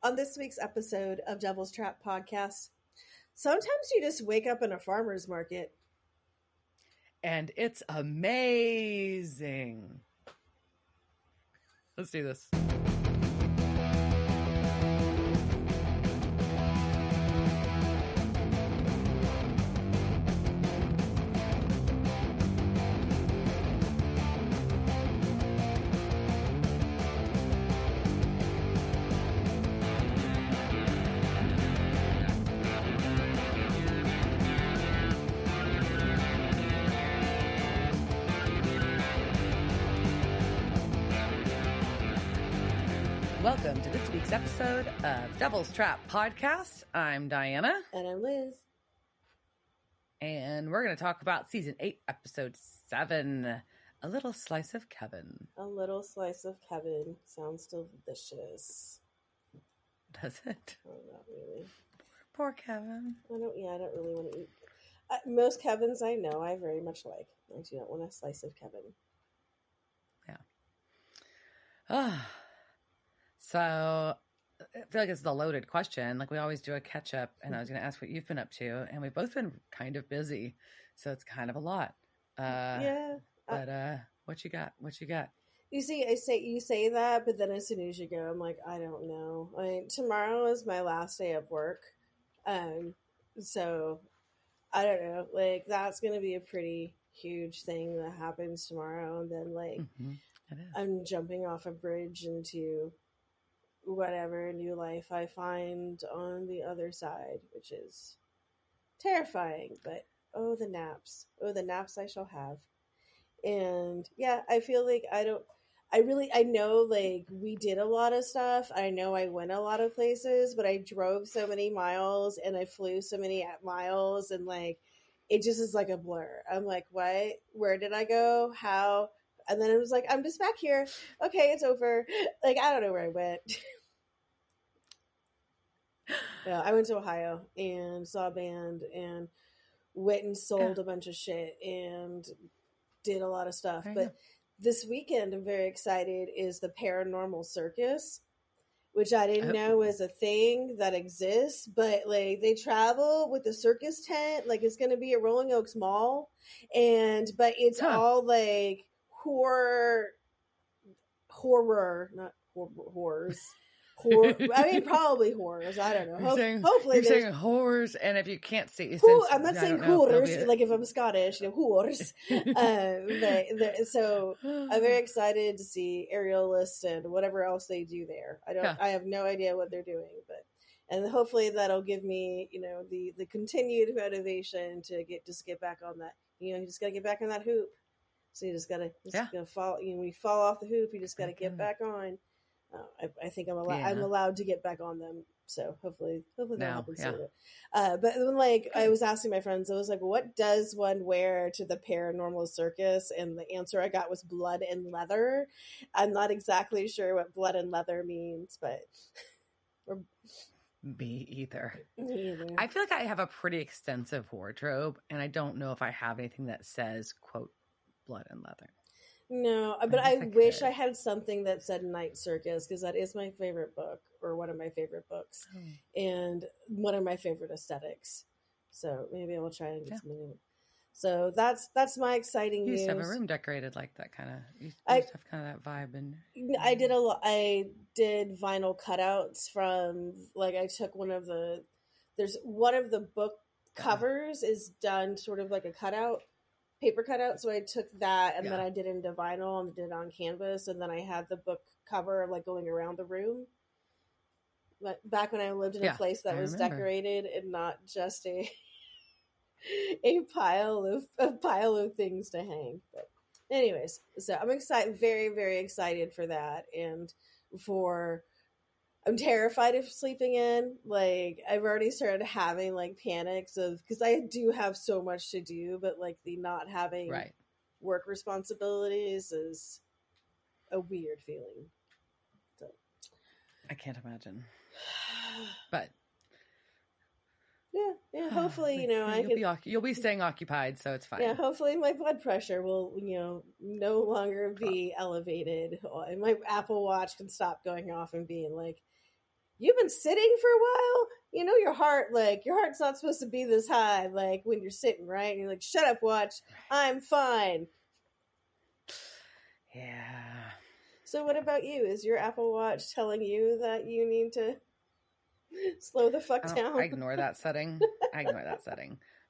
On this week's episode of Devil's Trap Podcast, sometimes you just wake up in a farmer's market. And it's amazing. Let's do this. Welcome to this week's episode of Devil's Trap Podcast. I'm Diana. And I'm Liz. And we're going to talk about Season 8, Episode 7, A Little Slice of Kevin. A little slice of Kevin. Sounds delicious. Does it? Oh, not really. Poor Kevin. I don't really want to eat. Most Kevins I know I very much like. I do not want a slice of Kevin. Yeah. So I feel like it's the loaded question. Like we always do a catch up, and I was going to ask what you've been up to, and we've both been kind of busy, so it's kind of a lot. Yeah. But what you got? What you got? You see, you say that, but then as soon as you go, I'm like, I don't know. I mean, tomorrow is my last day of work, so I don't know. Like that's going to be a pretty huge thing that happens tomorrow, and then like I'm jumping off a bridge into whatever new life I find on the other side, which is terrifying, but oh the naps I shall have. And yeah, I feel like I know like we did a lot of stuff. I know I went a lot of places, but I drove so many miles and I flew so many miles, and like it just is like a blur. I'm like, what? Where did I go? How? And then it was like, I'm just back here. Okay, it's over. Like, I don't know where I went. Yeah, I went to Ohio and saw a band and went and sold a bunch of shit and did a lot of stuff. But this weekend, I'm very excited, is the Paranormal Circus, which I didn't know was a thing that exists. But like they travel with the circus tent. Like it's going to be at Rolling Oaks Mall. But it's all like horror, not horrors. I mean, probably horrors. I don't know. Hopefully, you're saying horrors, and if you can't see, I'm not saying horrors. Like if I'm Scottish, horrors. So I'm very excited to see aerialists and whatever else they do there. I have no idea what they're doing, and hopefully that'll give me, the continued motivation to get back on that. You just got to get back on that hoop. So you just gotta fall. When you fall off the hoop, you just got to get back on. I think I'm allowed to get back on them. So hopefully that happens soon. But when I was asking my friends, I was like, what does one wear to the Paranormal Circus? And the answer I got was blood and leather. I'm not exactly sure what blood and leather means, but me either. I feel like I have a pretty extensive wardrobe, and I don't know if I have anything that says, quote, blood and leather. No, but I wish I had something that said Night Circus, because that is my favorite book, or one of my favorite books, and one of my favorite aesthetics. So maybe I will try and get something. So that's my exciting news. You used to have a room decorated like that kind of. You used to have kind of that vibe, and I did a lot. I did vinyl cutouts from I took one of the book covers is done sort of like a cutout. Paper cutout, so I took that and then I did it into vinyl and did it on canvas, and then I had the book cover going around the room. But back when I lived in a place that was decorated and not just a pile of things to hang. But anyways, so I'm excited, very very excited for that, and I'm terrified of sleeping in. I've already started having panics because I do have so much to do, but the not having work responsibilities is a weird feeling. So I can't imagine. But yeah. Hopefully, you'll be staying occupied, so it's fine. Yeah, hopefully my blood pressure will, no longer be elevated, and my Apple Watch can stop going off and being like, you've been sitting for a while. You know, your heart's not supposed to be this high, like when you're sitting, right? And you're like, shut up, watch. I'm fine. Yeah. So what about you? Is your Apple Watch telling you that you need to slow the fuck down? I ignore that setting.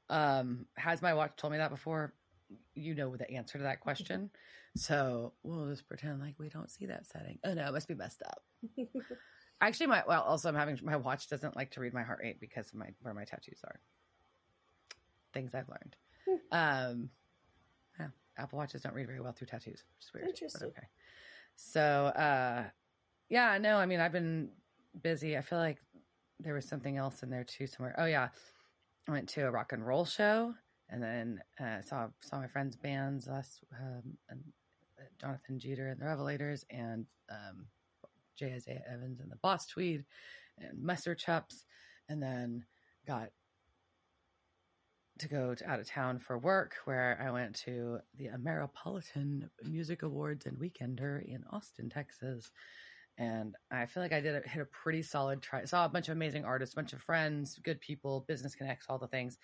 Has my watch told me that before? You know the answer to that question. So we'll just pretend like we don't see that setting. Oh no, it must be messed up. Actually, my watch doesn't like to read my heart rate because of where my tattoos are. Things I've learned. Yeah, Apple Watches don't read very well through tattoos, which is weird. Interesting. But okay. So, yeah, no, I mean, I've been busy. I feel like there was something else in there too somewhere. Oh yeah, I went to a rock and roll show, and then saw my friends' bands last, and Jonathan Jeter and the Revelators, and J. Isaiah Evans and the Boss Tweed, and Messer Chups, and then got to go out of town for work, where I went to the Ameripolitan Music Awards and Weekender in Austin, Texas. And I feel like I hit a pretty solid try. Saw a bunch of amazing artists, a bunch of friends, good people, business connects, all the things.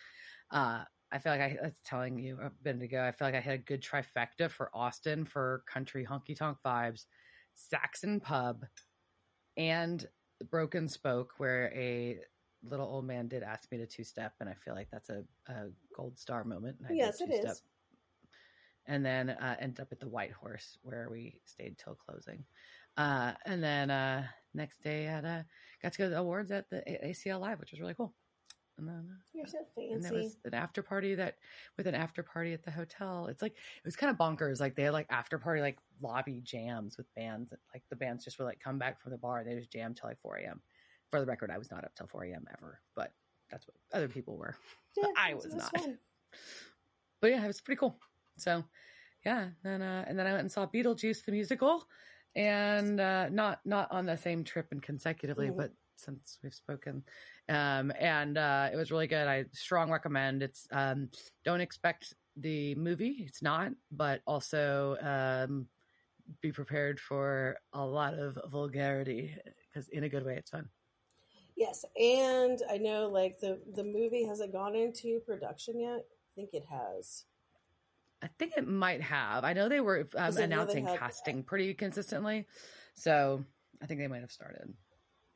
I feel like I was telling you a bit ago, I feel like I had a good trifecta for Austin for country honky tonk vibes, Saxon Pub, and Broken Spoke, where a little old man did ask me to two-step, and I feel like that's a gold star moment. And yes, it is. And then ended up at the White Horse, where we stayed till closing. And then next day got to go to the awards at the ACL Live, which was really cool. And then you're so fancy. And there was an after party at the hotel. It's like, it was kind of bonkers. Like they had like after party, like lobby jams with bands. Like the bands just would like come back from the bar. They just jammed till like 4 a.m. For the record, I was not up till 4 a.m. ever, but that's what other people were. Yeah, I was not. Fun. But yeah, it was pretty cool. So yeah, and then I went and saw Beetlejuice the musical, and not on the same trip and consecutively, but since we've spoken, and it was really good. I strong recommend. It's don't expect the movie. It's not, but also be prepared for a lot of vulgarity, because in a good way, it's fun. Yes, and I know like the movie hasn't gone into production yet. I think it has. I think it might have. I know they were announcing casting pretty consistently, so I think they might have started.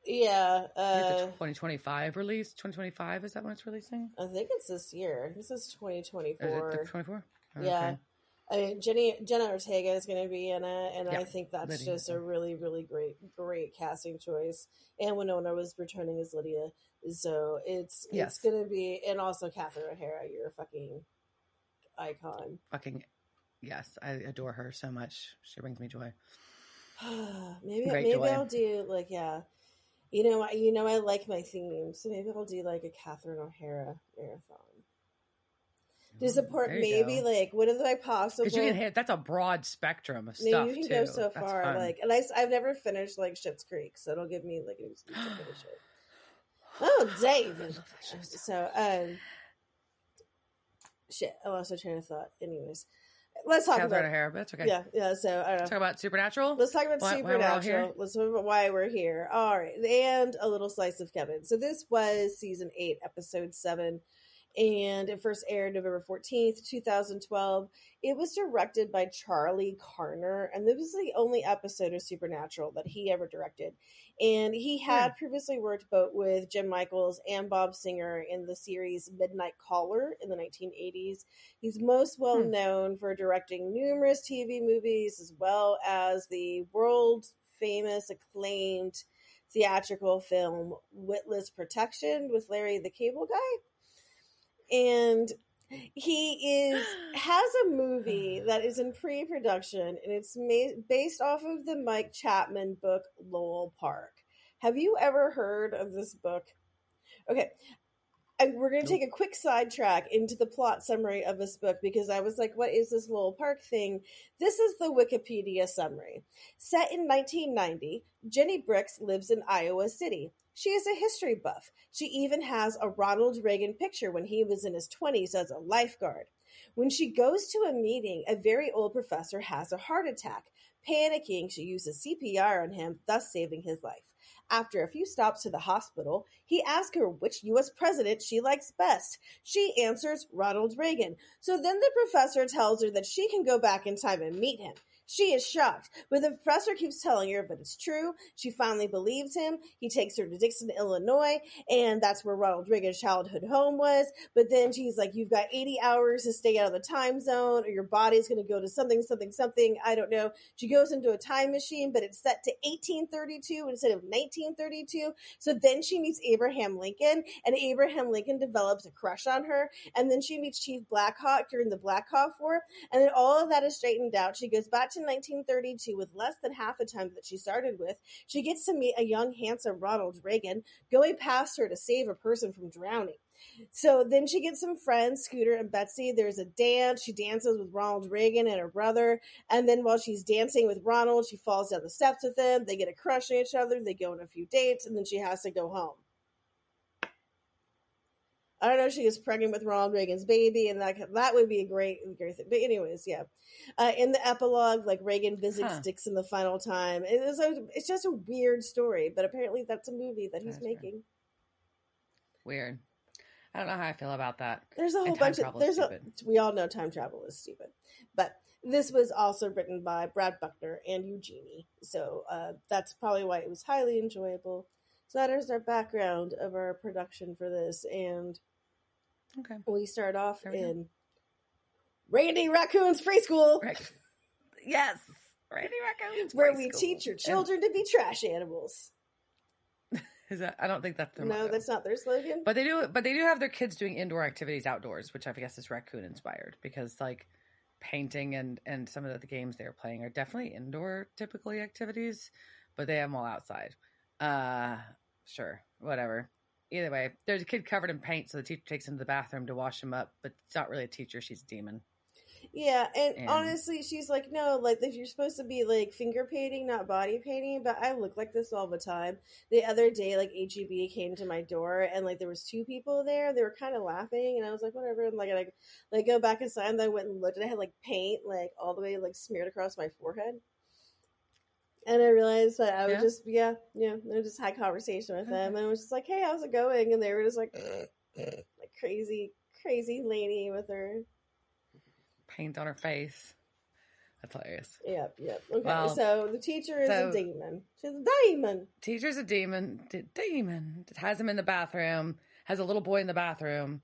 Yeah. The 2025 release. 2025, is that when it's releasing? I think it's this year. This is 2024. Is it 24? Oh, yeah. Okay. I mean, Jenna Ortega is going to be in it, and I think that's Lydia, just a really, really great casting choice. And Winona was returning as Lydia, so it's going to be, and also Catherine O'Hara, you're a fucking icon. Fucking yes, I adore her so much. She brings me joy. maybe I'll do like you know I like my themes, so maybe I'll do like a Catherine O'Hara marathon. To support maybe go. Like what is I possible? Because you can hit, that's a broad spectrum of maybe stuff. You can too. go so far, fun. Like, and I've never finished like Schitt's Creek, so it'll give me like an excuse to finish it. Oh, David! So, shit, I lost my train of thought. Anyways, let's talk Catherine about O'Hara, but it's okay. Yeah. So I don't know. Talk about Supernatural. Let's talk about Supernatural. Let's talk about why we're here. All right, and a little slice of Kevin. So this was season 8, episode 7. And it first aired November 14th, 2012. It was directed by Charlie Carner, and this was the only episode of Supernatural that he ever directed. And he had previously worked both with Jim Michaels and Bob Singer in the series Midnight Caller in the 1980s. He's most well known for directing numerous TV movies, as well as the world-famous, acclaimed theatrical film Witless Protection with Larry the Cable Guy. And he has a movie that is in pre-production, and it's based off of the Mike Chapman book Lowell Park. Have you ever heard of this book? Okay, we're going to take a quick sidetrack into the plot summary of this book, because I was like, what is this Lowell Park thing? This is the Wikipedia summary. Set in 1990, Jenny Bricks lives in Iowa City. She is a history buff. She even has a Ronald Reagan picture when he was in his 20s as a lifeguard. When she goes to a meeting, a very old professor has a heart attack. Panicking, she uses CPR on him, thus saving his life. After a few stops to the hospital, he asks her which U.S. president she likes best. She answers Ronald Reagan. So then the professor tells her that she can go back in time and meet him. She is shocked, but the professor keeps telling her, but it's true. She finally believes him. He takes her to Dixon, Illinois, and that's where Ronald Reagan's childhood home was. But then she's like, you've got 80 hours to stay out of the time zone, or your body's going to go to something, something, something. I don't know. She goes into a time machine, but it's set to 1832 instead of 1932. So then she meets Abraham Lincoln, and Abraham Lincoln develops a crush on her. And then she meets Chief Blackhawk during the Black Hawk War. And then all of that is straightened out. She goes back to 1932 with less than half the time that she started with. She gets to meet a young, handsome Ronald Reagan going past her to save a person from drowning. So then she gets some friends, Scooter and Betsy. There's a dance. She dances with Ronald Reagan and her brother. And then while she's dancing with Ronald, she falls down the steps with him. They get a crush on each other. They go on a few dates, and then she has to go home. I don't know if she gets pregnant with Ronald Reagan's baby, and that would be a great thing. But anyways, yeah. In the epilogue, like Reagan visits Dixon the final time. It's just a weird story, but apparently that's a movie that he's making. Weird. I don't know how I feel about that. There's a whole bunch of we all know time travel is stupid, but this was also written by Brad Buckner and Eugenie, so that's probably why it was highly enjoyable. So that is our background of our production for this, and we start off in Randy Raccoon's preschool. Yes, Randy Raccoon's where we teach your children to be trash animals. Is that? I don't think that's their motto. That's not their slogan. But they do have their kids doing indoor activities outdoors, which I guess is raccoon inspired, because like painting and some of the games they're playing are definitely indoor typically activities, but they have them all outside. Sure, whatever. Either way, there's a kid covered in paint, so the teacher takes him to the bathroom to wash him up, but it's not really a teacher, she's a demon. Yeah, and honestly, she's like, no, like, if you're supposed to be, like, finger painting, not body painting, but I look like this all the time. The other day, like, HEB came to my door, and, like, there was two people there. They were kind of laughing, and I was like, whatever, and, like, I go back inside, and I went and looked, and I had, like, paint, like, all the way, like, smeared across my forehead. And I realized that I would just, I just had conversation with them, and I was just like, hey, how's it going? And they were just like crazy lady with her paint on her face. That's hilarious. Yep. Okay, well, so the teacher is a demon. She's a demon. Teacher's a demon. Demon. Has him in the bathroom. Has a little boy in the bathroom.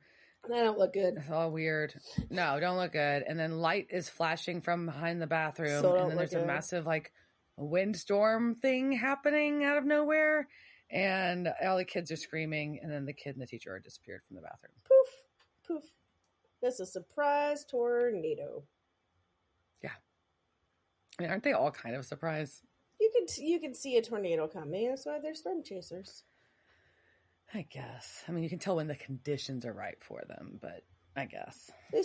That don't look good. It's all weird. No, don't look good. And then light is flashing from behind the bathroom. And then there's a massive, like, windstorm thing happening out of nowhere. And all the kids are screaming. And then the kid and the teacher are disappeared from the bathroom. Poof. That's a surprise tornado. Yeah. I mean, aren't they all kind of a surprise? You can see a tornado coming. That's why they're storm chasers. I guess. I mean, you can tell when the conditions are right for them, but I guess. I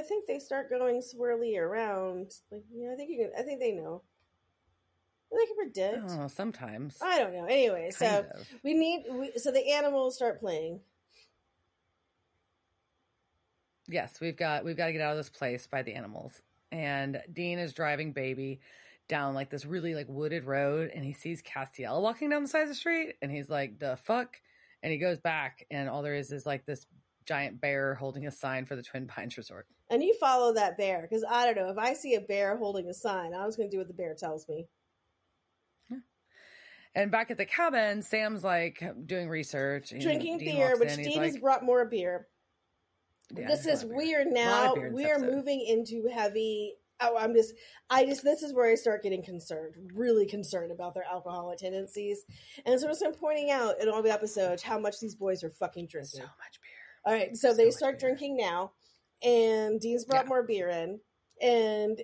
think they start going swirly around. Like, I think they know. They can predict. Oh, sometimes. I don't know. Anyway, so the animals start playing. Yes, we've got to get out of this place by the animals. And Dean is driving Baby down like this really like wooded road, and he sees Castiel walking down the side of the street, and he's like, the fuck? And he goes back, and all there is like this giant bear holding a sign for the Twin Pines Resort. And you follow that bear, because I don't know, if I see a bear holding a sign, I'm just going to do what the bear tells me. Yeah. And back at the cabin, Sam's like doing research. Drinking beer, which Dean has brought more beer. Yeah, this is weird now. We are moving into heavy. This is where I start getting concerned, really concerned about their alcoholic tendencies. And so I'm pointing out in all the episodes how much these boys are fucking drinking. So much beer. All right, so they start drinking now, and Dean's brought more beer in. And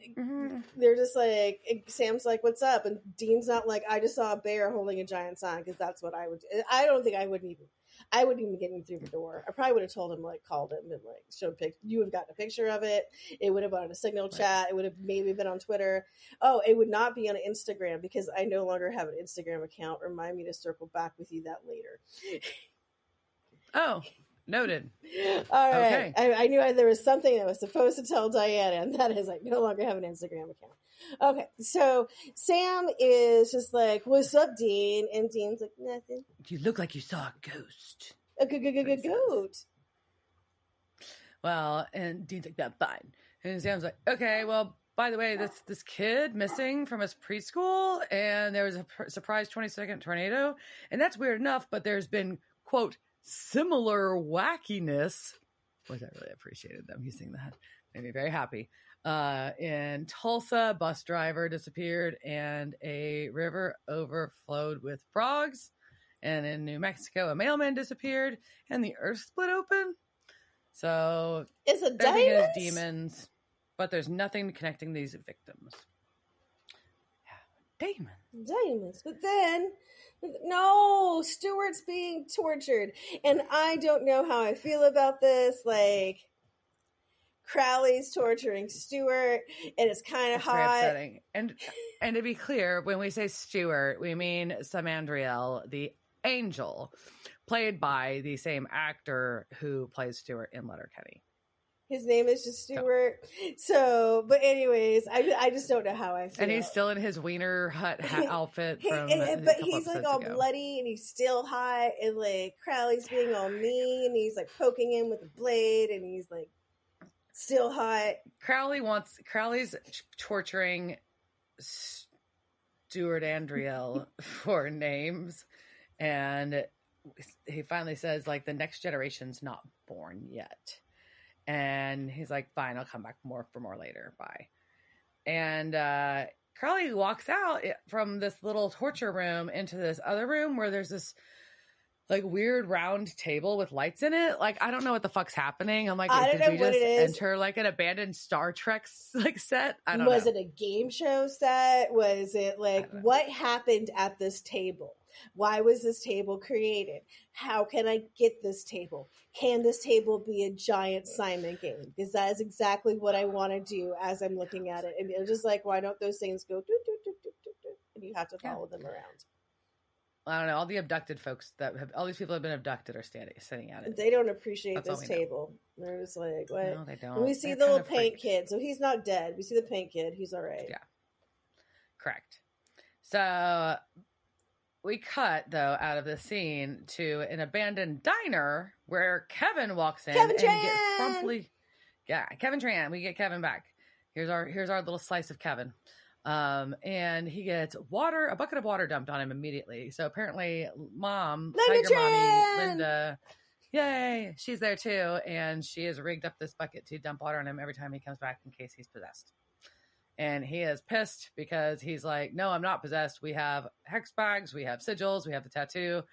they're just like, Sam's like, what's up? And Dean's not like, I just saw a bear holding a giant sign, because that's what I would. I don't think I wouldn't even get him through the door. I probably would have told him, like, called him and like showed you would have gotten a picture of it. It would have been on a Signal chat. It would have maybe been on Twitter. Oh, it would not be on Instagram, because I no longer have an Instagram account. Remind me to circle back with you that later. Oh, noted. All right. Okay. I knew there was something that was supposed to tell Diana, and that is I no longer have an Instagram account. Okay, so Sam is just like, "What's up, Dean?" And Dean's like, "Nothing." You look like you saw a ghost. A goat. Well, and Dean's like, "That's fine." And Sam's like, "Okay, well, by the way, this kid missing from his preschool, and there was a surprise 20-second tornado, and that's weird enough, but there's been, quote, similar wackiness." Which I really appreciated them using that. Made me very happy. In Tulsa, a bus driver disappeared and a river overflowed with frogs. And in New Mexico, a mailman disappeared and the earth split open. So is it everything is demons, but there's nothing connecting these victims. Yeah, demons. But then, no, Stuart's being tortured. And I don't know how I feel about this. Like, Crowley's torturing Stuart, and it's kind of hot. Very upsetting. And to be clear, when we say Stuart, we mean Samandriel, the angel, played by the same actor who plays Stuart in Letterkenny. His name is just Stuart. So, but anyways, I just don't know how I feel. And he's still in his Wiener Hut outfit but he's like all bloody, and he's still hot, and like Crowley's being all mean, and he's like poking him with a blade, and he's like still hot. Crowley's torturing Stuart Andriel for names, and he finally says, like, the next generation's not born yet. And he's like, fine, I'll come back for more later. Bye. And Crowley walks out from this little torture room into this other room where there's this like weird round table with lights in it. Like, I don't know what the fuck's happening. I'm like, did we just enter like an abandoned Star Trek like set? I don't know. Was it a game show set? Was it like, what happened at this table? Why was this table created? How can I get this table? Can this table be a giant Simon game? Because that is exactly what I want to do as I'm looking at it. And it's just like, why don't those things go, and you have to follow them around? I don't know. All the abducted folks all these people have been abducted are sitting at it. They don't appreciate this table. They're just like, what? No, they don't. And we see the little paint kid. So he's not dead. We see the paint kid. He's all right. Yeah. Correct. So we cut, though, out of the scene to an abandoned diner where Kevin walks in Kevin Tran! Gets promptly. Yeah, Kevin Tran. We get Kevin back. Here's our little slice of Kevin. And he gets a bucket of water dumped on him immediately. So apparently Tiger Mommy, Linda, yay, she's there too. And she has rigged up this bucket to dump water on him every time he comes back in case he's possessed. And he is pissed because he's like, no, I'm not possessed. We have hex bags. We have sigils. We have the tattoo.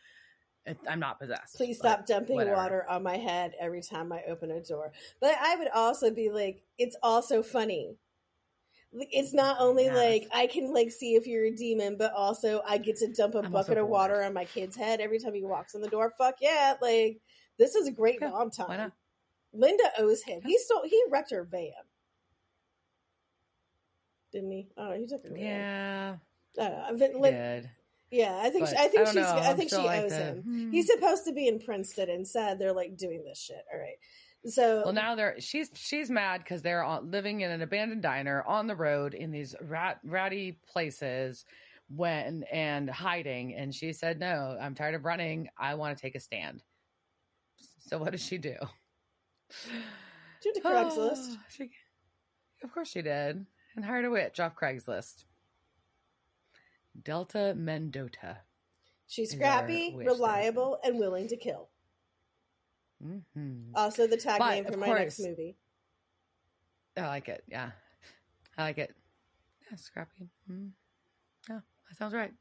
I'm not possessed. Please stop dumping water on my head every time I open a door. But I would also be like, it's also funny. It's not only like I can like see if you're a demon, but also I get to dump a bucket of water on my kid's head every time he walks in the door. Fuck yeah. Like, this is a great mom time. Why not? Linda owes him. He wrecked her van. Didn't he? Oh, he took it. Yeah. I don't know. He did. Yeah, I think she owes him. He's supposed to be in Princeton. Instead, they're like doing this shit. All right. So now she's mad because they're living in an abandoned diner on the road in these ratty places and hiding. And she said, "No, I'm tired of running. I want to take a stand." So what does she do? She went to Craigslist. Of course she did. And hired a witch off Craigslist. Delta Mendota. She's scrappy, reliable, and willing to kill. Mm-hmm. Also the tag name for my next movie. I like it. Yeah. I like it. Yeah, scrappy. Mm-hmm. Yeah, that sounds right.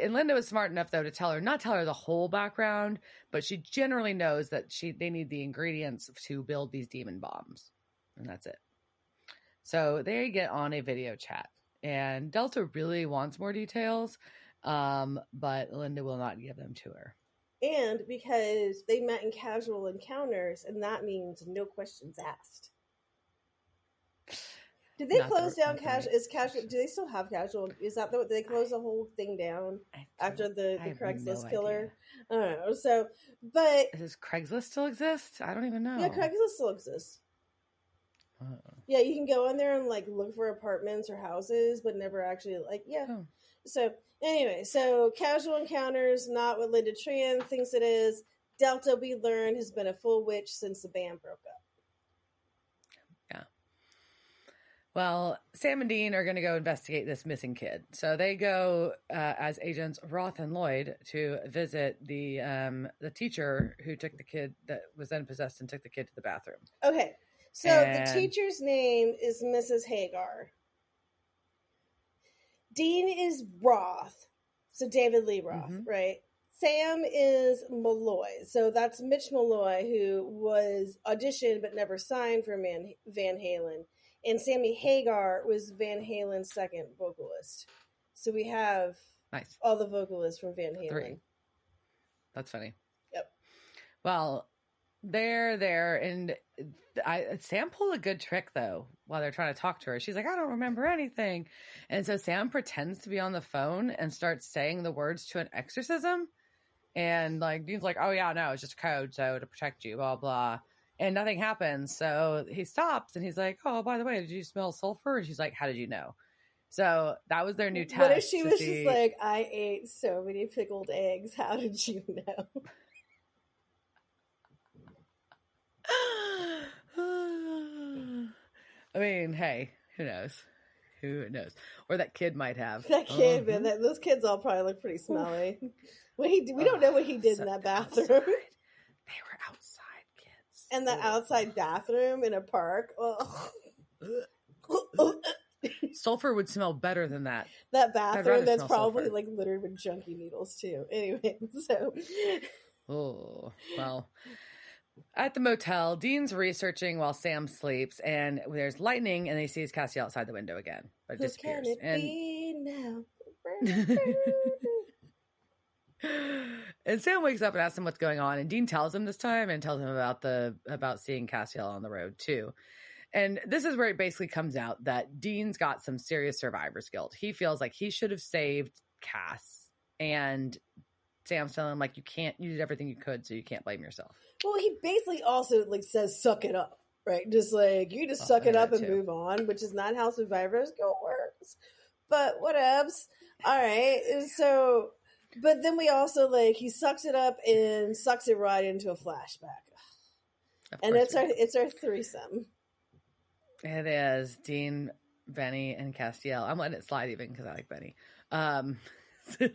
Linda was smart enough though to not tell her the whole background, but she generally knows that they need the ingredients to build these demon bombs. And that's it. So they get on a video chat, and Delta really wants more details, but Linda will not give them to her. And because they met in casual encounters, and that means no questions asked. Did they close down casual? Do they still have casual? Is that did they close the whole thing down after the Craigslist killer? I don't know. So, but does Craigslist still exist? I don't even know. Yeah, Craigslist still exists. Yeah, you can go in there and like look for apartments or houses, but never actually like So anyway, so casual encounters, not what Linda Tran thinks it is. Delta, we learn, has been a full witch since the band broke up. Yeah. Well, Sam and Dean are going to go investigate this missing kid. So they go as agents Roth and Lloyd to visit the teacher who took the kid that was then possessed and took the kid to the bathroom. Okay. So the teacher's name is Mrs. Hagar. Dean is Roth. So David Lee Roth, right? Sam is Malloy. So that's Mitch Malloy, who was auditioned but never signed for Van Halen. And Sammy Hagar was Van Halen's second vocalist. So we have all the vocalists from Van Halen. 3. That's funny. Yep. Well, they're there, and Sam pulled a good trick, though, while they're trying to talk to her. She's like, I don't remember anything. And so Sam pretends to be on the phone and starts saying the words to an exorcism. And like Dean's like, oh, yeah, no, it's just code, so to protect you, blah, blah. And nothing happens. So he stops, and he's like, oh, by the way, did you smell sulfur? And she's like, how did you know? So that was their new test. What if she was just like, I ate so many pickled eggs. How did you know? I mean, hey, who knows? Who knows? Or that kid might have. That kid, man. Those kids all probably look pretty smelly. We don't know what he did in that bathroom. Outside. They were outside kids. And the outside bathroom in a park. Sulfur would smell better than that. That bathroom that's probably sulfur. Like littered with junkie needles too. Anyway, so. Oh, well. At the motel, Dean's researching while Sam sleeps, and there's lightning, and he sees Castiel outside the window again, but it disappears. Who can it be now? And Sam wakes up and asks him what's going on, and Dean tells him this time and tells him about seeing Castiel on the road too. And this is where it basically comes out that Dean's got some serious survivor's guilt. He feels like he should have saved Cass, and Sam's telling him like you did everything you could, so you can't blame yourself. Well, he basically also like says suck it up, right? Just like you just suck it up and move on, which is not how survivor's guilt works. But whatevs. All right. So, but then we also like he sucks it up and sucks it right into a flashback, and it's our threesome. It is Dean, Benny, and Castiel. I'm letting it slide even because I like Benny. So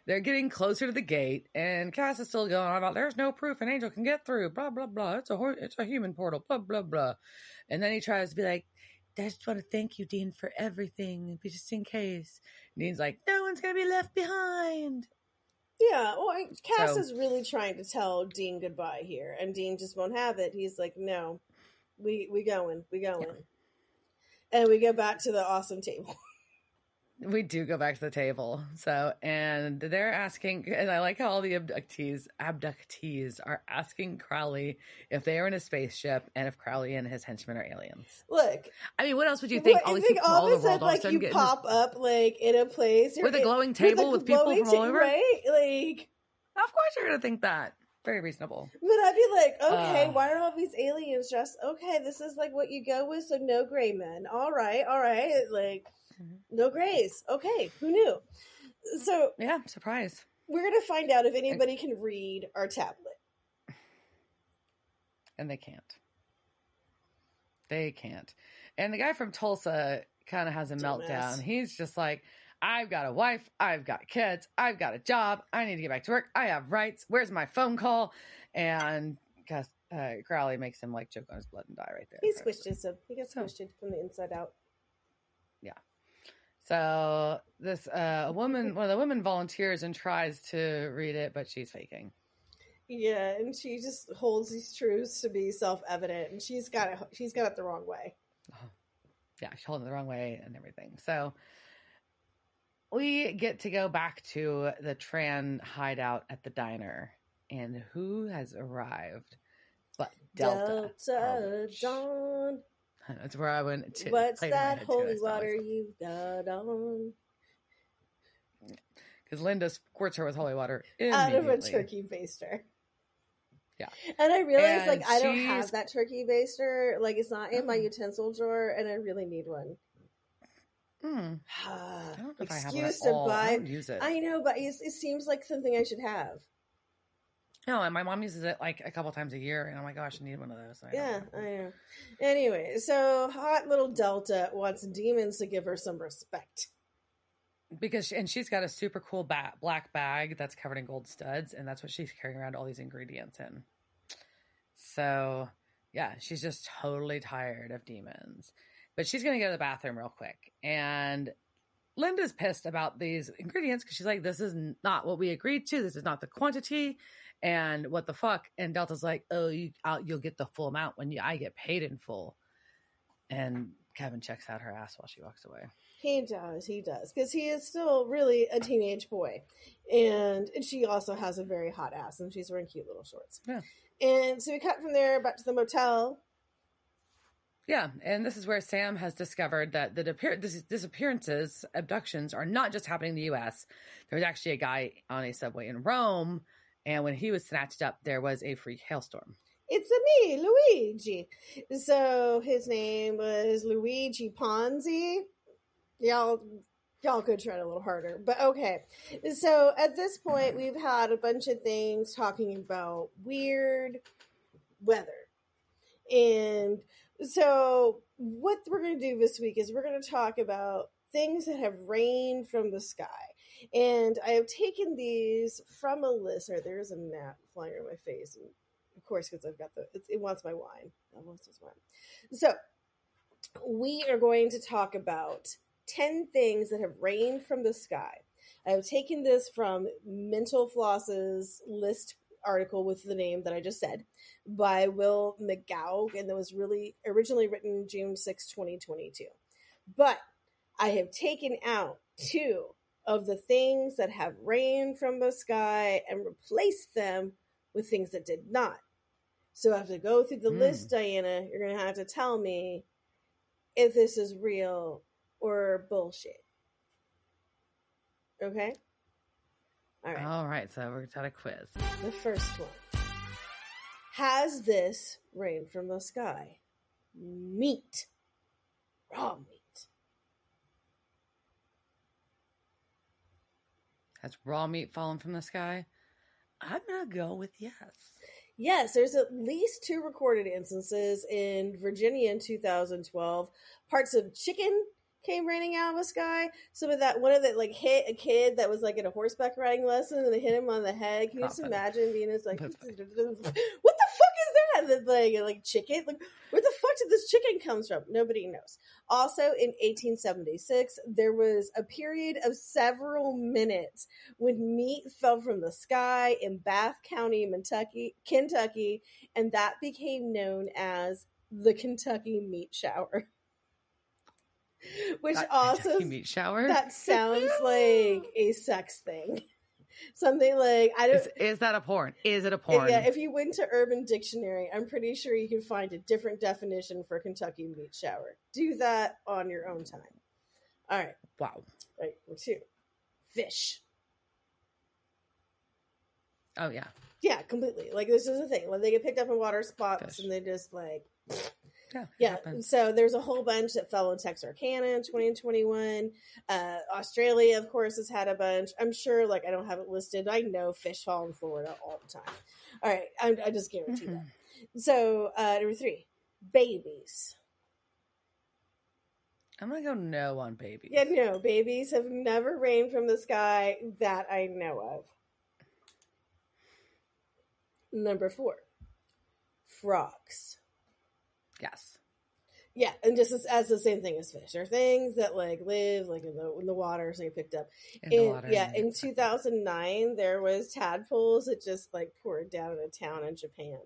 they're getting closer to the gate, and Cass is still going on about there's no proof an angel can get through, blah, blah, blah. It's a human portal, blah, blah, blah. And then he tries to be like, I just want to thank you, Dean, for everything, just in case. And Dean's like, no one's going to be left behind. Yeah, well, Cass is really trying to tell Dean goodbye here, and Dean just won't have it. He's like, no, we going. Yeah. And we go back to the awesome table. We do go back to the table. So, and they're asking, and I like how all the abductees are asking Crowley if they are in a spaceship and if Crowley and his henchmen are aliens. Look, I mean, what else would you think? All of a sudden, like you pop up like in a place with a glowing table with people from all over, right? Like, of course you're gonna think that. Very reasonable. But I'd be like, okay, why are all these aliens dressed? Okay, this is like what you go with, so no gray men. All right, like. No grays. Okay, who knew? So yeah, surprise. We're gonna find out if anybody can read our tablet, and they can't. They can't. And the guy from Tulsa kind of has a meltdown. He's just like, I've got a wife, I've got kids, I've got a job, I need to get back to work, I have rights. Where's my phone call? And Crowley makes him like choke on his blood and die right there. He squished it, so he gets squished from the inside out. Yeah. So this one of the women volunteers and tries to read it, but she's faking. Yeah, and she just holds these truths to be self-evident, and she's got it the wrong way. Oh. Yeah, she's holding it the wrong way and everything. So we get to go back to the Tran hideout at the diner, and who has arrived but Delta Dawn. That's where I went to. What's that holy water you've got on? Because Linda squirts her with holy water out of a turkey baster. Yeah. And I realized, And like, I don't have that turkey baster. Like, it's not in my utensil drawer, and I really need one. I don't know if I have one at Excuse to all. buy. I don't use it. I know, but it seems like something I should have. No, and my mom uses it like a couple times a year, and I'm like, gosh, I need one of those. I know. Anyway, so hot little Delta wants demons to give her some respect. Because she's got a super cool black bag that's covered in gold studs, and that's what she's carrying around all these ingredients in. So, yeah, she's just totally tired of demons. But she's going to go to the bathroom real quick. And Linda's pissed about these ingredients because she's like, this is not what we agreed to. This is not the quantity. And what the fuck? And Delta's like, oh, you'll get the full amount when I get paid in full. And Kevin checks out her ass while she walks away. He does. Because he is still really a teenage boy. And she also has a very hot ass, and she's wearing cute little shorts. Yeah. And so we cut from there back to the motel. Yeah, and this is where Sam has discovered that the disappearances, abductions, are not just happening in the U.S. There was actually a guy on a subway in Rome, and when he was snatched up, there was a freak hailstorm. It's me, Luigi. So his name was Luigi Ponzi. Y'all could try a little harder, but okay. So at this point, we've had a bunch of things talking about weird weather. And so what we're going to do this week is we're going to talk about things that have rained from the sky. And I have taken these from a list. There's a gnat flying over my face. And of course, because I've got it wants my wine. That wants its wine. So we are going to talk about 10 things that have rained from the sky. I have taken this from Mental Floss's list article with the name that I just said by Will McGough, and that was really originally written June 6, 2022. But I have taken out 2 of the things that have rained from the sky and replaced them with things that did not. So I have to go through the list, Diana. You're going to have to tell me if this is real or bullshit. Okay? All right, so we're going to a quiz. The first one. Has this rained from the sky? Meat. Raw meat. Has raw meat fallen from the sky? I'm going to go with yes. Yes, there's at least 2 recorded instances in Virginia in 2012. Parts of chicken came raining out of the sky. Some of that, one of that, like, hit a kid that was like in a horseback riding lesson, and they hit him on the head. Can you just imagine being this like, what the fuck is that? Like chicken? Like, where the fuck did this chicken comes from? Nobody knows. Also, in 1876, there was a period of several minutes when meat fell from the sky in Bath County, Kentucky, and that became known as the Kentucky meat shower. Which also meat shower? That sounds like a sex thing. Something like is that a porn? Is it a porn? Yeah, if you went to Urban Dictionary, I'm pretty sure you can find a different definition for Kentucky meat shower. Do that on your own time. All right. Wow. All right, number 2. Fish. Oh yeah. Yeah, completely. Like, this is the thing. When they get picked up in water spots and they just like Yeah, so there's a whole bunch that fell in Texarkana in 2021. Australia, of course, has had a bunch. I'm sure, like, I don't have it listed. I know fish fall in Florida all the time. All right, I just guarantee that. So, number 3, babies. I'm going to go no on babies. Yeah, no, babies have never rained from the sky that I know of. Number 4, frogs. Yes. Yeah, and just as the same thing as fish. They're things that like live like in the water, so they picked up. In 2009, there was tadpoles that just like poured down in a town in Japan.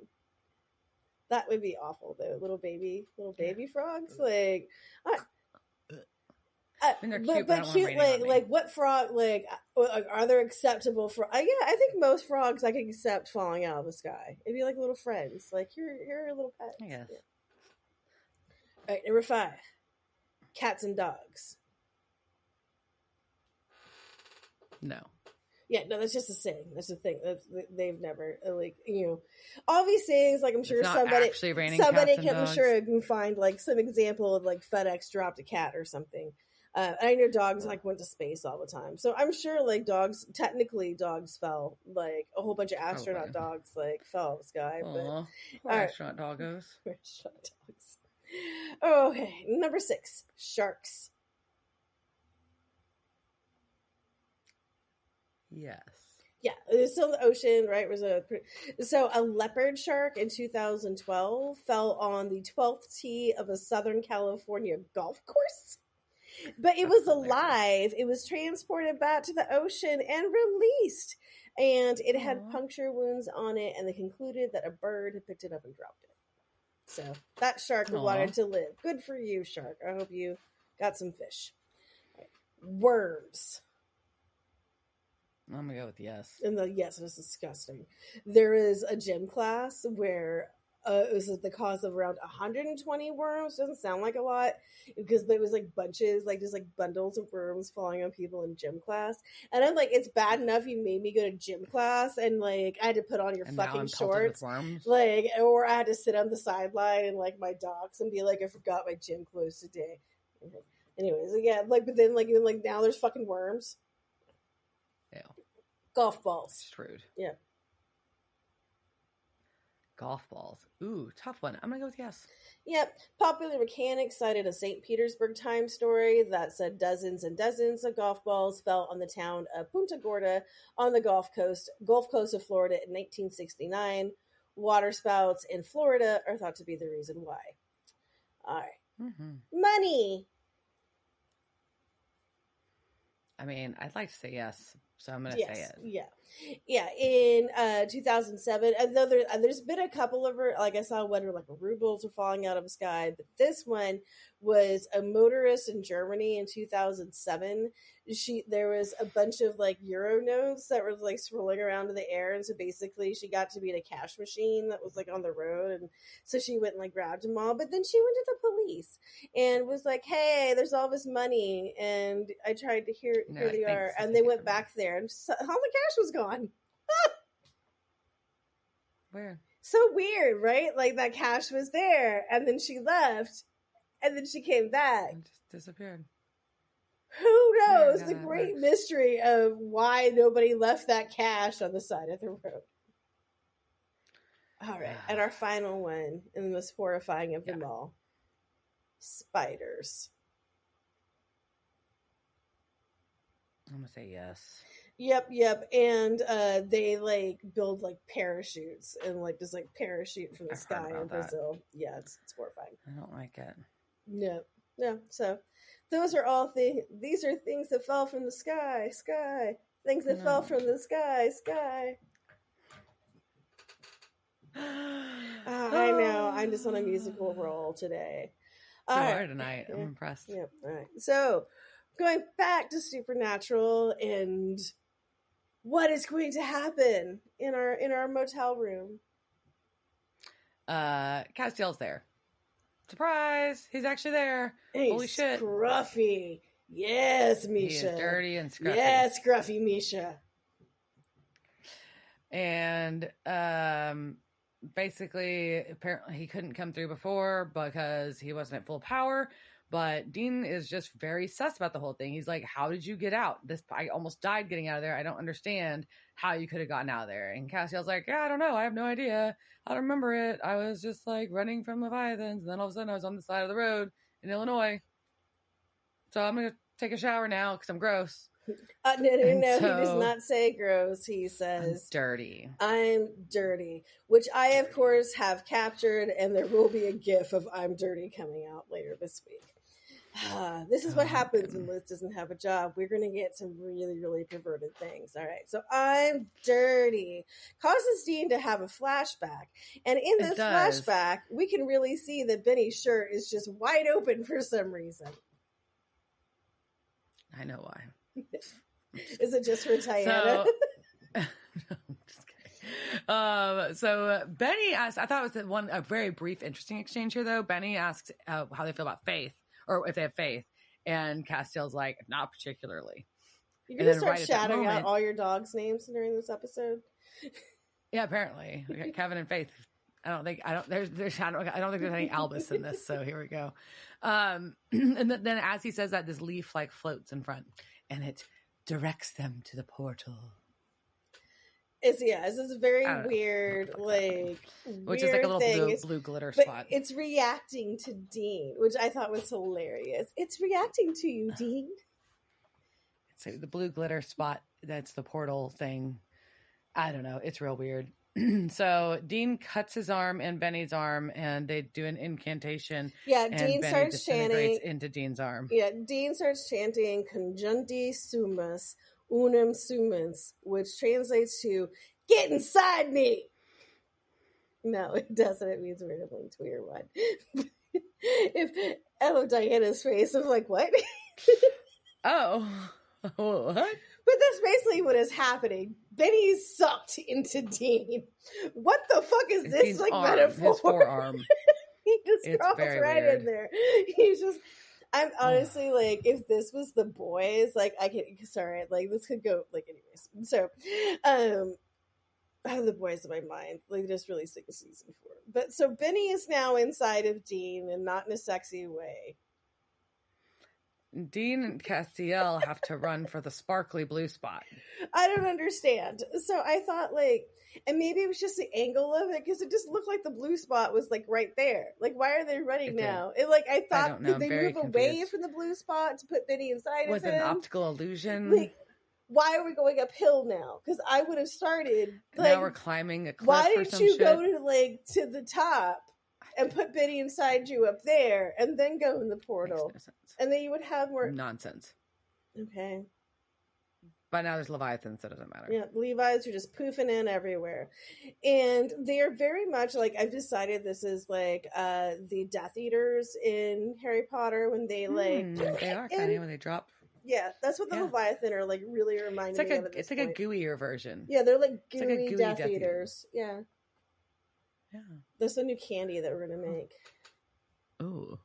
That would be awful, though. Little baby frogs, like. They're cute, but cute, like what frog? Like, are there acceptable for? Yeah, I think most frogs I can accept falling out of the sky. It'd be like little friends, like you're a little pet. Yes. Yeah. All right, number 5, cats and dogs. No. Yeah, no, that's just a saying. That's the thing. They've never all these sayings. Like I'm sure somebody can, I'm sure can find like some example of like FedEx dropped a cat or something. I know dogs like went to space all the time, so I'm sure like dogs fell, like a whole bunch of astronaut dogs like fell out of the sky. Aww, but astronaut doggos. Astronaut dogs. Okay, number 6, sharks. Yes. Yeah, it was still in the ocean, right? So a leopard shark in 2012 fell on the 12th tee of a Southern California golf course. But it was alive. It was transported back to the ocean and released. And it had puncture wounds on it, and they concluded that a bird had picked it up and dropped it. So that shark wanted to live. Good for you, shark. I hope you got some fish. Right. Worms. I'm going to go with yes. And yes, it was disgusting. There is a gym class where it was the cause of around 120 worms. Doesn't sound like a lot because there was like bunches, like just like bundles of worms falling on people in gym class. And I'm like, it's bad enough you made me go to gym class and like I had to put on your fucking shorts, like, or I had to sit on the sideline and like my docs and be like, I forgot my gym clothes today. Anyways, yeah, like, but then like even like now there's fucking worms. Yeah. Golf balls. Rude. Yeah. Golf balls. Ooh, tough one. I'm going to go with yes. Yep. Popular Mechanics cited a St. Petersburg Times story that said dozens and dozens of golf balls fell on the town of Punta Gorda on the Gulf Coast of Florida in 1969. Water spouts in Florida are thought to be the reason why. All right. Mm-hmm. Money. I mean, I'd like to say yes, so I'm going to say it. Yeah. In 2007, and though there's been a couple of, like I saw one where like rubles are falling out of the sky, but this one was a motorist in Germany in 2007. There was a bunch of like euro notes that were like swirling around in the air, and so basically she got to be in a cash machine that was like on the road, and so she went and like grabbed them all, but then she went to the police and was like, hey, there's all this money, and I tried to here they are, and they went back there and all the cash was gone. Weird. So weird, right? Like that cash was there, and then she left, and then she came back and just disappeared. Who knows the great mystery of why nobody left that cash on the side of the road. All right, and our final one, and the most horrifying of them all, spiders. I'm gonna say yes. Yep, and they like build like parachutes and like just like parachute from the sky in Brazil. Yeah, it's horrifying. I don't like it. No. So those are all things. These are things that fell from the sky. Things that fell from the sky. I know. I'm just on a musical roll today. You are tonight. I'm impressed. Yep. All right. So going back to Supernatural and what is going to happen in our motel room. Castiel's there. Surprise! He's actually there. Hey, holy shit. Scruffy. Yes, Misha. He is dirty and scruffy. Yes, Scruffy Misha. And basically, apparently he couldn't come through before because he wasn't at full power. But Dean is just very sus about the whole thing. He's like, how did you get out? I almost died getting out of there. I don't understand how you could have gotten out of there. And Castiel's like, yeah, I don't know. I have no idea. I don't remember it. I was just like running from Leviathans. And then all of a sudden I was on the side of the road in Illinois. So I'm going to take a shower now because I'm gross. No. He does not say gross. He says, I'm dirty. Which I, of course, have captured. And there will be a gif of I'm dirty coming out later this week. This is what happens when Liz doesn't have a job. We're going to get some really, really perverted things. All right. So I'm dirty. Causes Dean to have a flashback. And in this flashback, we can really see that Benny's shirt is just wide open for some reason. I know why. Is it just for Tiana? No, just kidding. So Benny asked, I thought it was a very brief, interesting exchange here, though. Benny asks how they feel about faith, or if they have faith. And Castiel's like, not particularly. You're going to start shouting out all your dogs' names during this episode? Yeah, apparently. We got Kevin and Faith. I don't think there's any Albus in this, so here we go. And then as he says that, this leaf like floats in front and it directs them to the portal. It's this very weird, which is like a little blue glitter spot. It's reacting to Dean, which I thought was hilarious. It's reacting to you, Dean. So the blue glitter spot, that's the portal thing. I don't know. It's real weird. So Dean cuts his arm and Benny's arm, and they do an incantation. Yeah, and Dean Benny starts chanting into Dean's arm. Yeah, Dean starts chanting "Conjunti sumus unum sumens," which translates to "Get inside me." No, it doesn't. It means we're linked to your one. I love Diana's face. I was like, "What?" Oh, what? But that's basically what is happening. Benny's sucked into Dean. What the fuck is this Dean's metaphor? His forearm. He just crawls right in there. He's just. I'm honestly if this was the boys, I can. Sorry, this could go anyways. So, I have the boys in my mind. They just released a season 4. But so Benny is now inside of Dean, and not in a sexy way. Dean and Castiel have to run for the sparkly blue spot. I don't understand. So I thought and maybe it was just the angle of it, because it just looked like the blue spot was right there. Why are they running now? I thought, did they move away from the blue spot to put Benny inside of him? Was it an optical illusion? Why are we going uphill now? Because I would have started now we're climbing a cliff. Why didn't you go to the top and put Benny inside you up there, and then go in the portal? Makes no sense. And then you would have more nonsense. Okay. But now there's Leviathans, so it doesn't matter. Yeah, Levi's are just poofing in everywhere. And they're very much I've decided this is the Death Eaters in Harry Potter, when they they are kind of when they drop. Yeah, that's what the Leviathan are really reminding me of at this point. It's a gooier version. Yeah, they're gooey Death Eaters. Yeah. Yeah. There's a new candy that we're going to make. Ooh.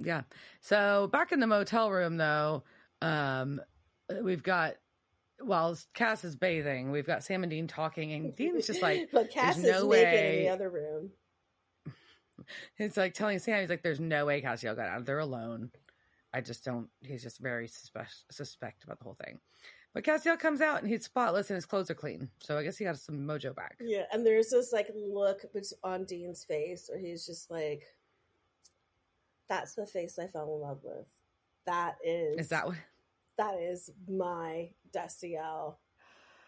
Yeah. So back in the motel room, though, we've got, while Cass is bathing, we've got Sam and Dean talking, and Dean's just but Cass is naked in the other room. It's telling Sam, he's there's no way Castiel got out of there alone. I just don't, he's just very suspect about the whole thing. But Castiel comes out and he's spotless and his clothes are clean. So I guess he got some mojo back. Yeah, and there's this look on Dean's face where he's just that's the face I fell in love with. Is that is my Destiel.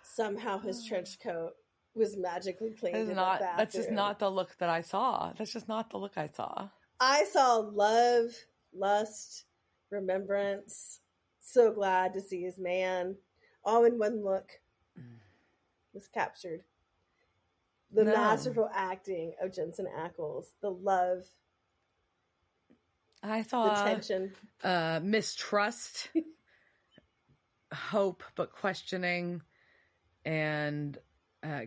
Somehow his trench coat was magically cleaned in the bathroom. That's just not the look that I saw. That's just not the look I saw. I saw love, lust, remembrance. So glad to see his man. All in one look. Was captured. The masterful acting of Jensen Ackles. The love. I saw the tension. Mistrust. Hope, but questioning. And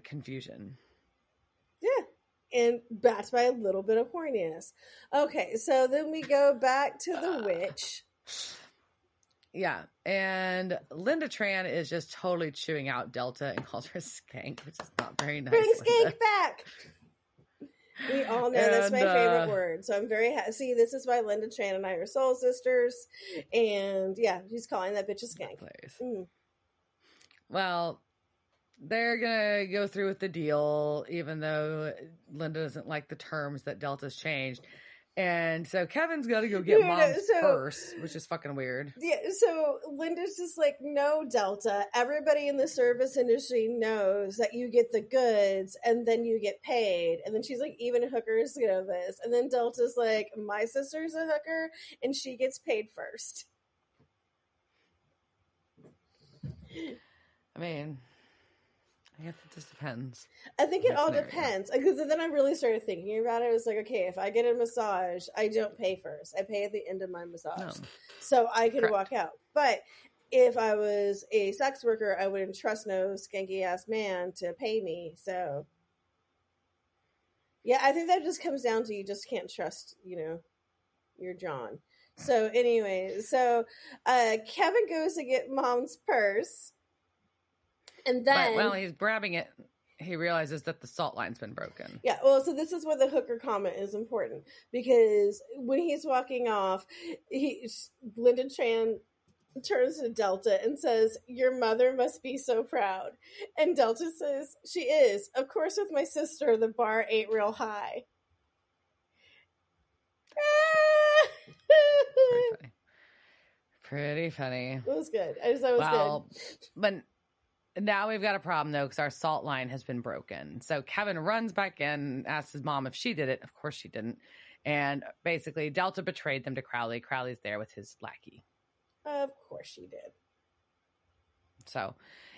confusion. Yeah. And backed by a little bit of horniness. Okay, so then we go back to the witch. Yeah, and Linda Tran is just totally chewing out Delta and calls her skank, which is not very nice. Bring skank back! We all know that's my favorite word. So I'm very happy. See, this is why Linda Tran and I are soul sisters. And yeah, she's calling that bitch a skank. Well, they're going to go through with the deal, even though Linda doesn't like the terms that Delta's changed. And so Kevin's got to go get Mom's purse, which is fucking weird. Yeah, so Linda's just no, Delta. Everybody in the service industry knows that you get the goods and then you get paid. And then she's even hookers know this. And then Delta's my sister's a hooker and she gets paid first. I mean, I guess it just depends. I think it all depends. Because then I really started thinking about it. It was okay, if I get a massage, I don't pay first. I pay at the end of my massage. No. So I can walk out. But if I was a sex worker, I wouldn't trust no skanky ass man to pay me. So yeah, I think that just comes down to you just can't trust, your John. So anyway, Kevin goes to get Mom's purse. And then... But while he's grabbing it, he realizes that the salt line's been broken. Yeah, well, so this is where the hooker comment is important. Because when he's walking off, Linda Tran turns to Delta and says, "Your mother must be so proud." And Delta says, "She is. Of course, with my sister, the bar ain't real high." Pretty funny. It was good. I just thought it was good. But now we've got a problem, though, because our salt line has been broken. So Kevin runs back in, asks his mom if she did it. Of course she didn't. And basically, Delta betrayed them to Crowley. Crowley's there with his lackey. Of course she did. So,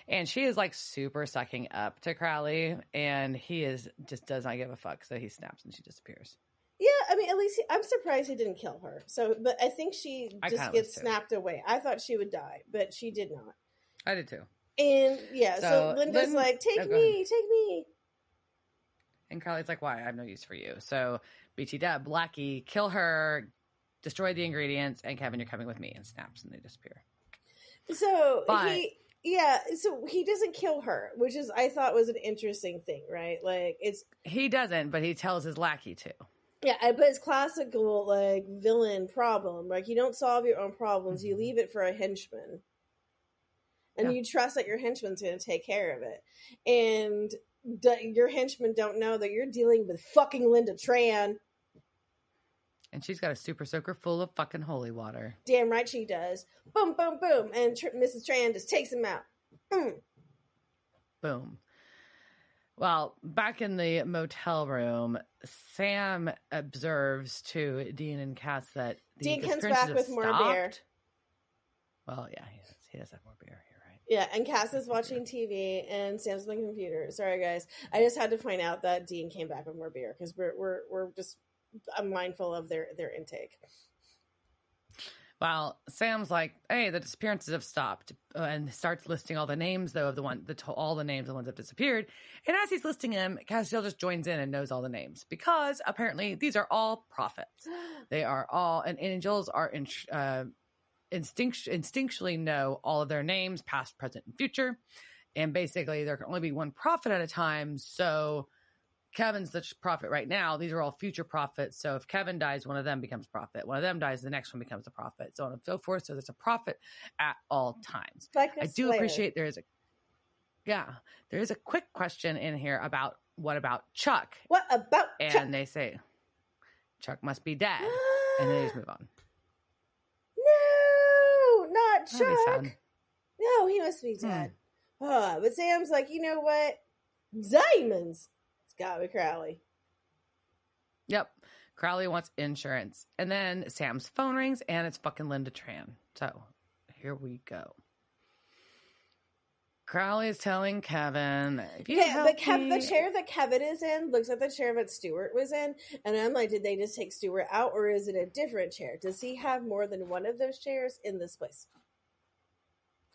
and she is like super sucking up to Crowley, and he just does not give a fuck. So he snaps and she disappears. Yeah, I mean, at least I'm surprised he didn't kill her. So, but I think she just gets snapped away. I thought she would die, but she did not. I did too. And yeah, so Linda's like, take me. And Crowley's like, why? I have no use for you. So BT Dub, Blackie, kill her, destroy the ingredients, and Kevin, you're coming with me, and snaps and they disappear. So so he doesn't kill her, which is, I thought, was an interesting thing, right? Like, he doesn't, but he tells his lackey to. Yeah, but it's classical, like, villain problem. Like, you don't solve your own problems, you leave it for a henchman. And you trust that your henchman's going to take care of it. And your henchmen don't know that you're dealing with fucking Linda Tran. And she's got a super soaker full of fucking holy water. Damn right she does. Boom, boom, boom. And Mrs. Tran just takes him out. Boom. Well, back in the motel room, Sam observes to Dean and Cass that the Dean comes back with more beer. Well, yeah, he does have more beer. You're right. Yeah, and Cass is watching TV, and Sam's on the computer. Sorry, guys. I just had to point out that Dean came back with more beer because we're just mindful of their intake. Well, Sam's like, hey, the disappearances have stopped, and starts listing all the names, though, of all the names of the ones that disappeared. And as he's listing them, Castiel just joins in and knows all the names because apparently these are all prophets. They are all, and angels are instinctually know all of their names, past, present, and future. And basically, there can only be one prophet at a time. So Kevin's the prophet right now. These are all future prophets. So if Kevin dies, one of them becomes prophet. One of them dies, the next one becomes a prophet, so on and so forth. So there's a prophet at all times. Like I do appreciate there is a quick question in here about what about Chuck? What about Chuck? And they say Chuck must be dead. And then they just move on. No, not Chuck. No, he must be dead. But Sam's like, you know what? Diamonds. Got me, Crowley. Yep. Crowley wants insurance. And then Sam's phone rings and it's fucking Linda Tran. So here we go. Crowley is telling Kevin, the chair that Kevin is in looks like the chair that Stuart was in. And I'm like, did they just take Stuart out, or is it a different chair? Does he have more than one of those chairs in this place?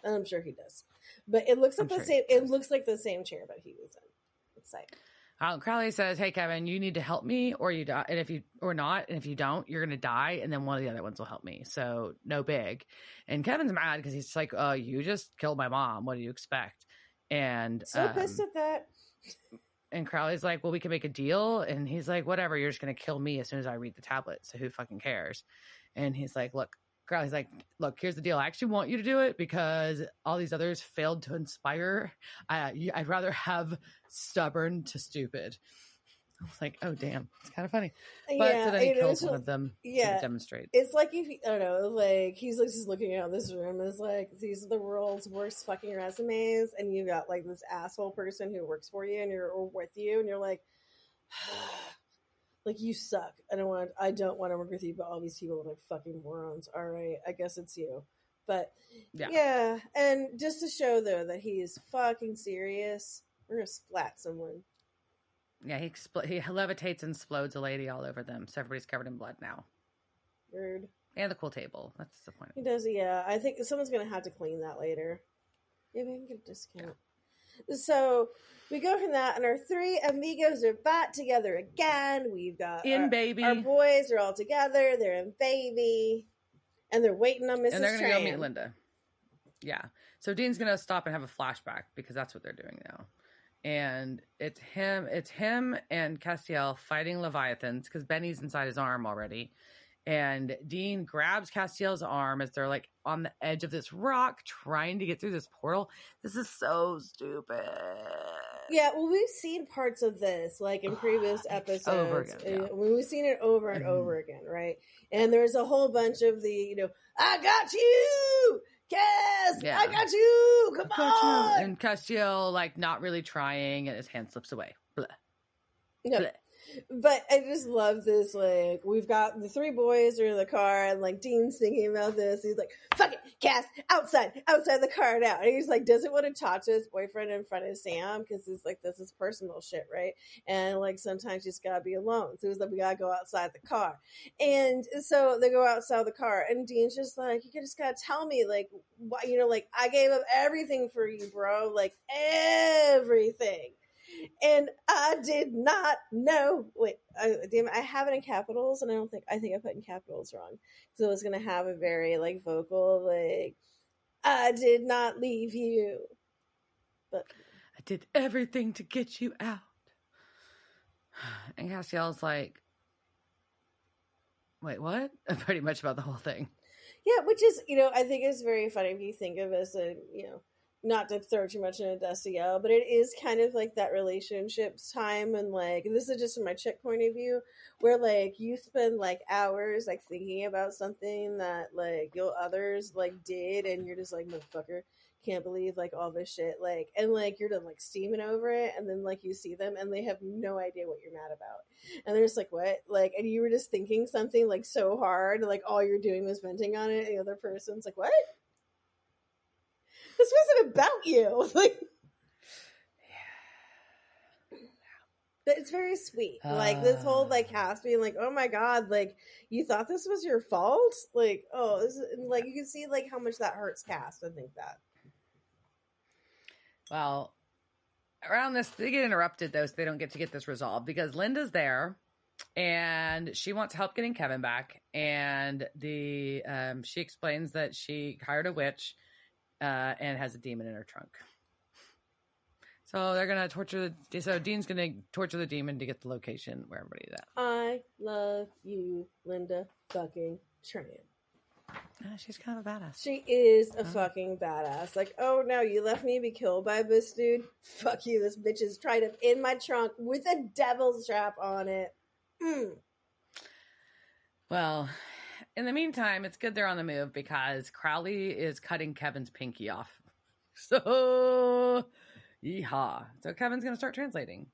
And I'm sure he does. But it looks like it looks like the same chair that he was in. It's like, Crowley says, hey, Kevin, you need to help me or you die. And if you don't, you're going to die. And then one of the other ones will help me. So no big. And Kevin's mad because he's like, you just killed my mom. What do you expect? And so pissed at that. And Crowley's like, well, we can make a deal. And he's like, whatever. You're just going to kill me as soon as I read the tablet. So who fucking cares? And he's like, Crowley's like, look, here's the deal. I actually want you to do it because all these others failed to inspire. I'd rather have stubborn to stupid. I was like, oh, damn. It's kind of funny. But so then he kills one of them to demonstrate. It's like, I don't know, like, he's like just looking out this room. It's like, these are the world's worst fucking resumes. And you got like this asshole person who works for you and you're with you. And you're like, like, you suck. I don't want to work with you, but all these people are like fucking morons. All right, I guess it's you. But yeah. And just to show though that he's fucking serious, we're gonna splat someone. Yeah, he levitates and explodes a lady all over them, so everybody's covered in blood now. Weird. And the cool table. That's disappointing. He does, yeah. I think someone's gonna have to clean that later. Maybe I can get a discount. Yeah. So we go from that, and our three amigos are back together again. We've got baby. Our boys are all together. They're in baby. And they're waiting on Mrs. And they're going to go Tran. meet Linda. Yeah. So Dean's going to stop and have a flashback because that's what they're doing now. And it's him and Castiel fighting Leviathans because Benny's inside his arm already. And Dean grabs Castiel's arm as they're like on the edge of this rock trying to get through this portal. This is so stupid. Yeah, well, we've seen parts of this like in previous episodes. Over again, yeah. We've seen it over and over again, right? And there's a whole bunch of the, I got you! Cass! Yeah. I got you! Come on! And Castiel, like, not really trying, and his hand slips away. Blah. No. Blah. But I just love this, like, we've got the three boys are in the car, and, like, Dean's thinking about this. He's like, fuck it, Cass, outside the car now. And he's like, doesn't want to talk to his boyfriend in front of Sam, because it's like, this is personal shit, right? And, like, sometimes you just gotta be alone. So he's like, we gotta go outside the car. And so they go outside the car, and Dean's just like, you just gotta tell me, like, why, like, I gave up everything for you, bro. Like, everything. And I did not know. Wait, damn it, I have it in capitals, and I think I put in capitals wrong. So it was going to have a very, like, vocal, like, I did not leave you. But I did everything to get you out. And Castiel's like, wait, what? Pretty much about the whole thing. Yeah, which is, I think it's very funny if you think of it as a, not to throw too much into Destiel, but it is kind of like that relationship time, and like this is just from my chick point of view, where like you spend like hours like thinking about something that like your others like did, and you're just like, motherfucker, can't believe like all this shit, like, and like you're done like steaming over it, and then like you see them and they have no idea what you're mad about, and they're just like, what, like, and you were just thinking something like so hard, like all you're doing was venting on it, and the other person's like, what? This wasn't about you. Like, yeah. But it's very sweet. Like, this whole, like, Cass being like, oh my god, like, you thought this was your fault? Like, oh, this is, like, you can see, like, how much that hurts Cass. I think that. Well, around this, they get interrupted, though, so they don't get to get this resolved, because Linda's there, and she wants help getting Kevin back, and she explains that she hired a witch, and has a demon in her trunk. So they're going to torture Dean's going to torture the demon to get the location where everybody's at. I love you, Linda fucking Tran. She's kind of a badass. She is a fucking badass. Like, oh no, you left me to be killed by this dude? Fuck you, this bitch is tied up in my trunk with a devil's trap on it. Well, in the meantime, it's good they're on the move because Crowley is cutting Kevin's pinky off. So, yeehaw. So Kevin's going to start translating.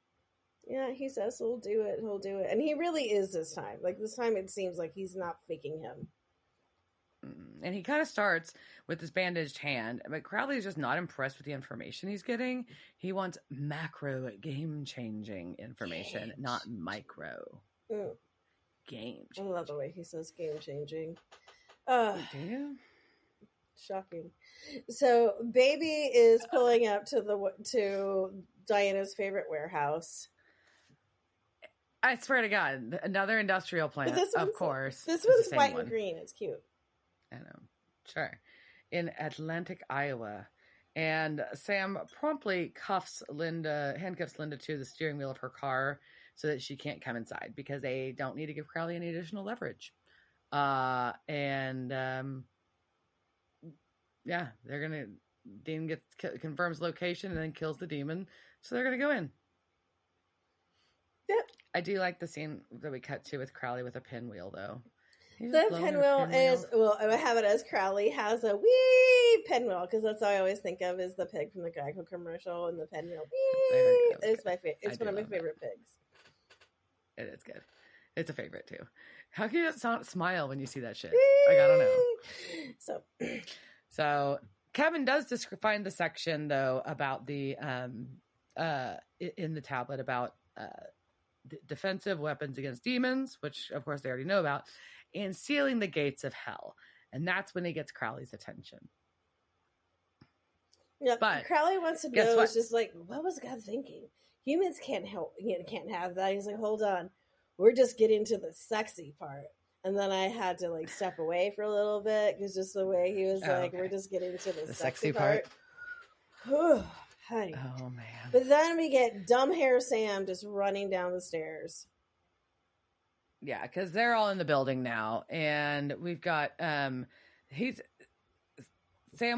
Yeah, he says he'll do it. He'll do it. And he really is this time. Like, this time it seems like he's not faking him. And he kind of starts with this bandaged hand. But Crowley is just not impressed with the information he's getting. He wants macro, game-changing information, not micro. Game changing. I love the way he says game changing. Do you? Shocking. So baby is pulling up to Diana's favorite warehouse. I swear to God, another industrial plant, of course. This one's white and green. It's cute. I know. Sure. In Atlantic, Iowa. And Sam promptly handcuffs Linda to the steering wheel of her car so that she can't come inside because they don't need to give Crowley any additional leverage. Yeah, Dean confirms location and then kills the demon. So they're going to go in. Yep. I do like the scene that we cut to with Crowley with a pinwheel, though. The pinwheel is, well, I have it as Crowley has a wee pinwheel, because that's all I always think of is the pig from the Geico commercial and the pinwheel. Wee! It's my favorite. It's one of my favorite pigs. It is good. It's a favorite too. How can you smile when you see that shit? Like, I don't know. So Kevin does find the section though about the in the tablet about defensive weapons against demons, which of course they already know about, and sealing the gates of hell. And that's when he gets Crowley's attention. Yeah, but Crowley wants to know. It's just like, what was God thinking? Humans can't have that. He's like, hold on, we're just getting to the sexy part. And then I had to like step away for a little bit because just the way he was we're just getting to the sexy part. Honey. Oh man. But then we get dumb hair Sam just running down the stairs. Yeah, because they're all in the building now, and we've got Sam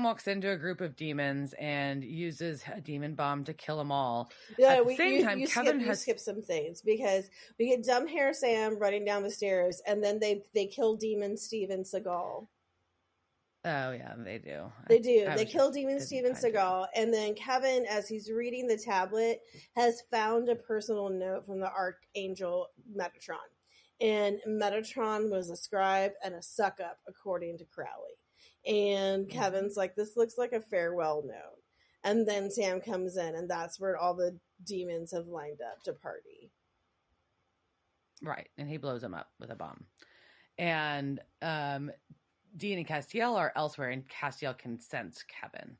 walks into a group of demons and uses a demon bomb to kill them all. Yeah, at the same time, Kevin skip some things because we get dumb hair Sam running down the stairs, and then they kill demon Steven Seagal. Oh yeah, they do. They kill demon Steven Seagal, and then Kevin, as he's reading the tablet, has found a personal note from the archangel Metatron. And Metatron was a scribe and a suck-up, according to Crowley. And Kevin's like, this looks like a farewell note. And then Sam comes in, and that's where all the demons have lined up to party. Right, and he blows them up with a bomb. And Dean and Castiel are elsewhere, and Castiel can sense Kevin.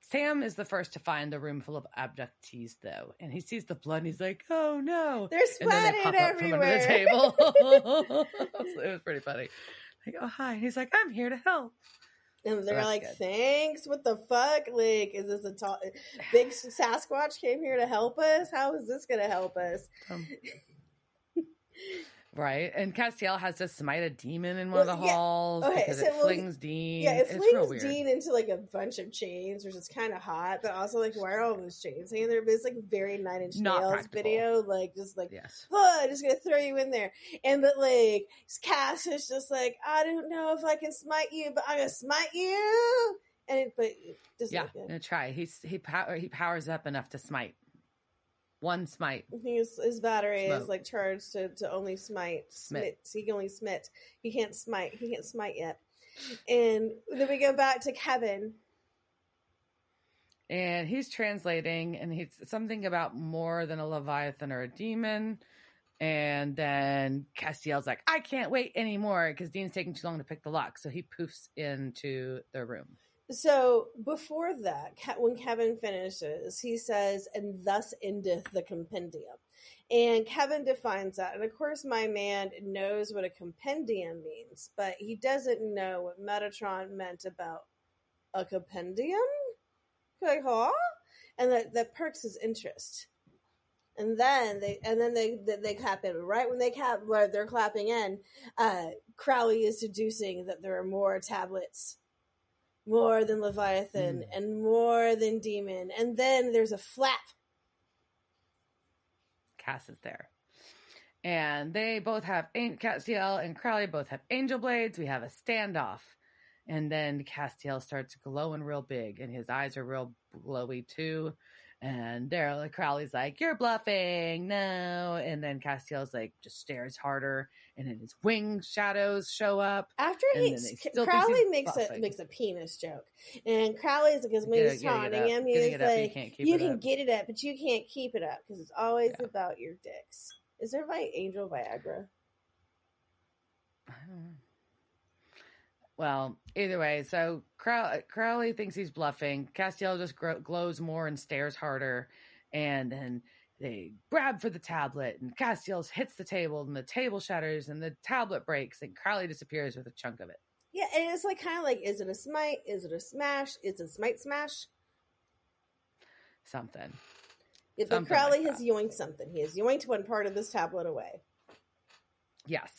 Sam is the first to find the room full of abductees, though, and he sees the blood, and he's like, "Oh no!" They're splattered everywhere. From under the table. It was pretty funny. Like, oh hi, and he's like, "I'm here to help." And they're like, good. Thanks. What the fuck? Like, is this a big Sasquatch came here to help us? How is this going to help us? Right, and Castiel has to smite a demon in one of the halls because it flings Dean. Yeah, it flings Dean into like a bunch of chains, which is kind of hot, but also like, why are all those chains hanging there? But it's like very 9 Inch Nails video, like just like, I'm just gonna throw you in there. And but like Cass is just like, I don't know if I can smite you, but I'm gonna smite you. And gonna try. He powers up enough to smite. One smite. His battery is like charged to only smite. He can only smite. He can't smite. He can't smite yet. And then we go back to Kevin. And he's translating, and he's something about more than a Leviathan or a demon. And then Castiel's like, I can't wait anymore because Dean's taking too long to pick the lock. So he poofs into the room. So before that, when Kevin finishes, he says, and thus endeth the compendium. And Kevin defines that. And of course, my man knows what a compendium means, but he doesn't know what Metatron meant about a compendium. Like, huh? And that perks his interest. And then they clap in. Right when they're clapping in, Crowley is deducing that there are more tablets. More than Leviathan and more than demon. And then there's a flap. Cass is there. And they both have, Castiel and Crowley both have angel blades. We have a standoff. And then Castiel starts glowing real big. And his eyes are real glowy too. And Crowley's like, you're bluffing. No. And then Castiel's like, just stares harder. And then his wing shadows show up. After Crowley makes a penis joke. And Crowley's like, he's taunting him. He's like, you can get it up, but you can't keep it up because it's always about your dicks. Is there angel Viagra? I don't know. Well, either way, so Crowley thinks he's bluffing. Castiel just glows more and stares harder. And then they grab for the tablet, and Castiel hits the table, and the table shatters, and the tablet breaks, and Crowley disappears with a chunk of it. Yeah, and it's like kind of like, is it a smite? Is it a smash? Is it a smite smash? Something. Yeah, but Crowley has yoinked something. He has yoinked one part of this tablet away. Yes.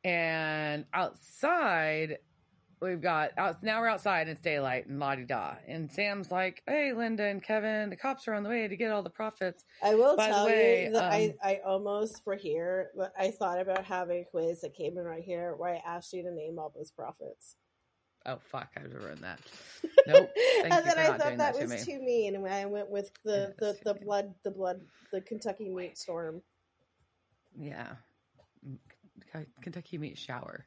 And outside, now we're outside, and it's daylight, and la-di-da. And Sam's like, hey, Linda and Kevin, the cops are on the way to get all the profits. I will tell you that I almost, for here, I thought about having a quiz that came in right here where I asked you to name all those profits. Oh, fuck, I would have ruined that. Nope. And then I thought that was too mean, and I went with the Kentucky meat storm. Yeah. Kentucky meat shower.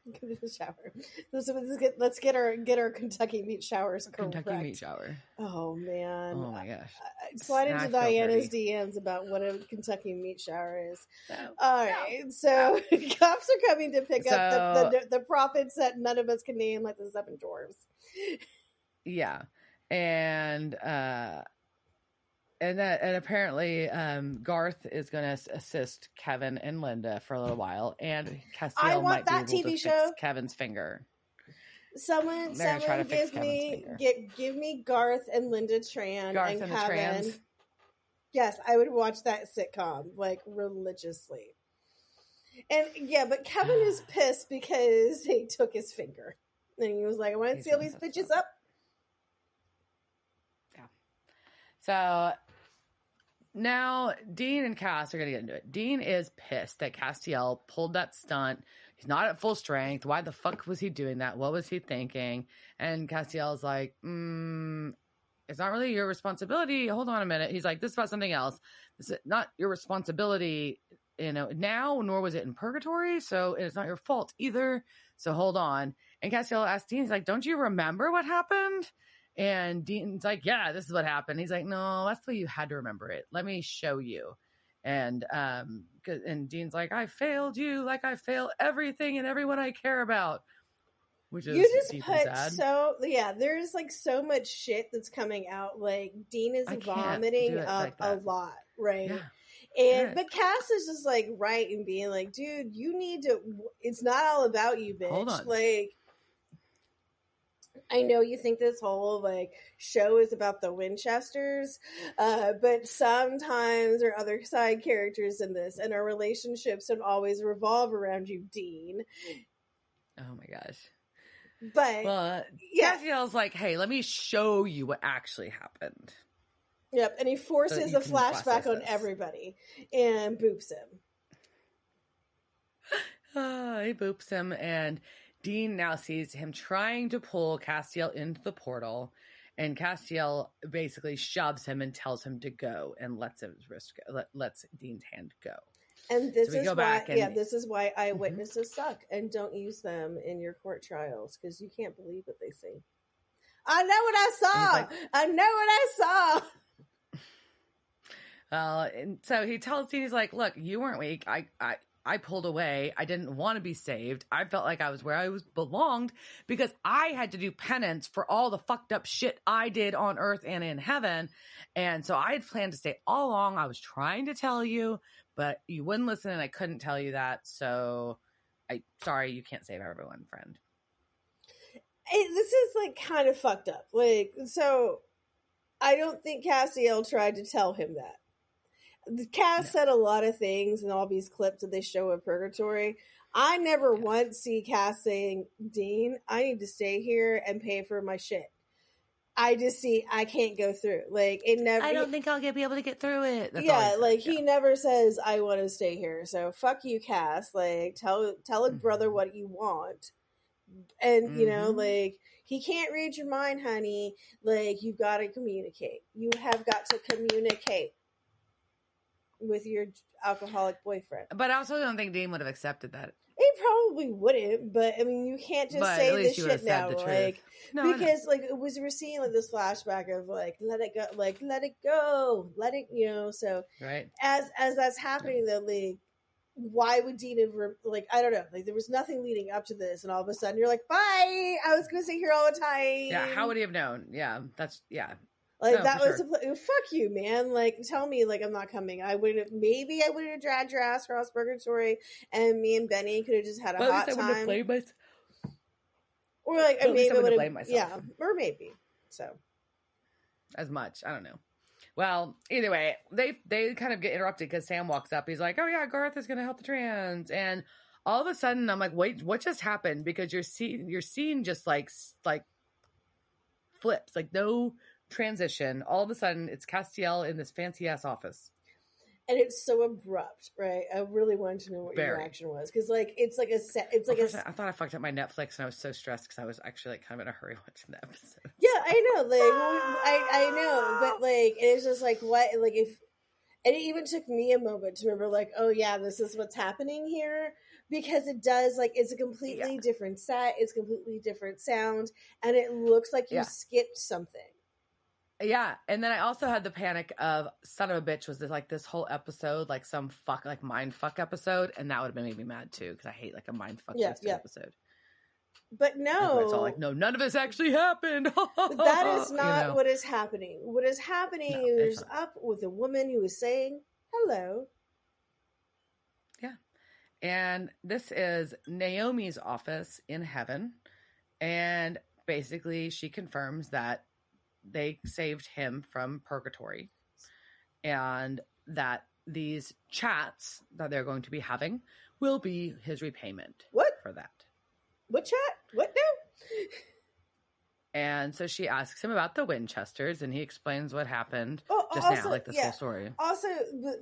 Let's get our Kentucky meat showers correct. Kentucky meat shower. Oh man! Oh my gosh! Slide into Diana's DMs about what a Kentucky meat shower is. All right, so cops are coming to pick up the profits that none of us can name, like the 7 dwarves. Yeah, and And apparently Garth is going to assist Kevin and Linda for a little while, and Castiel might be able to fix Kevin's finger. Someone give me Garth and Linda Tran and Kevin. Yes, I would watch that sitcom like religiously. And yeah, but Kevin is pissed because they took his finger, and he was like, "I want to seal these bitches up." Yeah. So now Dean and Cass are going to get into it. Dean is pissed that Castiel pulled that stunt. He's not at full strength. Why the fuck was he doing that? What was he thinking? And Castiel's like, it's not really your responsibility. Hold on a minute. He's like, this is about something else. This is not your responsibility, now, nor was it in Purgatory. So it's not your fault either. So hold on. And Castiel asks Dean, he's like, don't you remember what happened? And Dean's like, yeah, this is what happened. He's like, no, that's the way you had to remember it. Let me show you. And Dean's like, I failed you like I fail everything and everyone I care about. Which is you just put sad. There's like so much shit that's coming out. Like Dean is vomiting up a lot, right? Yeah. But Cass is just like and being like, dude, you need to. It's not all about you, bitch. Hold on. Like, I know you think this whole like show is about the Winchesters, but sometimes there are other side characters in this, and our relationships don't always revolve around you, Dean. Oh my gosh. But Castiel's like, hey, let me show you what actually happened. Yep, and he forces the flashback on everybody and boops him. He boops him, and Dean now sees him trying to pull Castiel into the portal, and Castiel basically shoves him and tells him to go and lets his wrist go, lets Dean's hand go. And this is why eyewitnesses suck, and don't use them in your court trials because you can't believe what they say. I know what I saw. I know what I saw. And so he tells Dean, he's like, look, you weren't weak. I pulled away. I didn't want to be saved. I felt like I was where I belonged because I had to do penance for all the fucked up shit I did on earth and in heaven. And so I had planned to stay all along. I was trying to tell you, but you wouldn't listen and I couldn't tell you that. So sorry, you can't save everyone, friend. This is like kind of fucked up. Like, so I don't think Castiel tried to tell him that. Cass said a lot of things in all these clips that they show of Purgatory. I never once see Cass saying, Dean, I need to stay here and pay for my shit. I just see I can't go through. Like, it never. I don't think I'll be able to get through it. That's he never says I want to stay here. So fuck you, Cass. Like, tell a brother what you want, and you know, like, he can't read your mind, honey. Like, you've got to communicate. You have got to communicate with your alcoholic boyfriend. But I also don't think Dean would have accepted that. He probably wouldn't, but I mean, you can't just say this shit now, like, because like we're seeing like this flashback of like let it go, you know. So as that's happening, though, like, why would Dean have like, I don't know, like there was nothing leading up to this, and all of a sudden you're like, bye, I was going to stay here all the time. Yeah, how would he have known? Yeah, that's Like, that was fuck you, man. Like, tell me, like, I'm not coming. I would have dragged your ass across Purgatory, and me and Benny could have just had a hot time. Or like, or maybe I would have myself. Yeah, or maybe. So, as much, I don't know. Well, either way, they kind of get interrupted because Sam walks up. He's like, "Oh yeah, Garth is going to help the trans," and all of a sudden, I'm like, "Wait, what just happened?" Because your scene just like flips, like no transition. All of a sudden it's Castiel in this fancy ass office, and it's so abrupt, right? I really wanted to know what your reaction was, because like it's like a set. It's like I thought I fucked up my Netflix, and I was so stressed because I was actually like kind of in a hurry watching the episode. Yeah, I know. Like I know, but like it's just like what, like, if, and it even took me a moment to remember, like, oh yeah, this is what's happening here, because it does, like, it's a completely different set, it's completely different sound, and it looks like you skipped something. Yeah, and then I also had the panic of son of a bitch, was this whole episode like some mind fuck episode, and that would have made me mad too, because I hate like a mind fuck episode. But no, it's all like, no, none of this actually happened. But that is not what is happening. What is happening is up with a woman who is saying hello. Yeah. And this is Naomi's office in heaven. And basically she confirms that they saved him from purgatory and that these chats that they're going to be having will be his repayment for that. What chat? What now? And so she asks him about the Winchesters, and he explains what happened now, like this whole story. Also,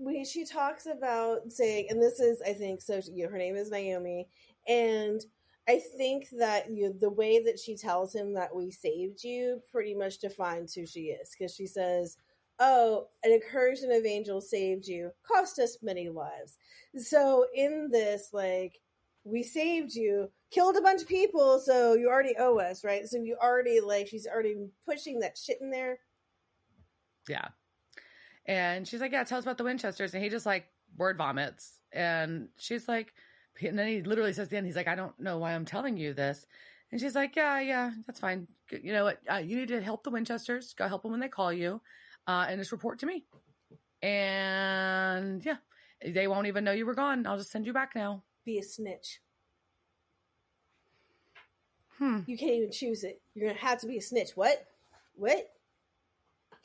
when she talks about saying, and this is, I think, so her name is Naomi, and I think that the way that she tells him that we saved you pretty much defines who she is, because she says, oh, an incursion of angels saved you, cost us many lives. So in this, like, we saved you, killed a bunch of people, so you already owe us, right? So you already, like, she's already pushing that shit in there. Yeah. And she's like, yeah, tell us about the Winchesters. And he just, like, word vomits. And she's like, and then he literally says at the end, he's like, I don't know why I'm telling you this. And she's like, yeah, that's fine. You know what? You need to help the Winchesters. Go help them when they call you. And just report to me. And, yeah, they won't even know you were gone. I'll just send you back now. Be a snitch. You can't even choose it. You're going to have to be a snitch. What?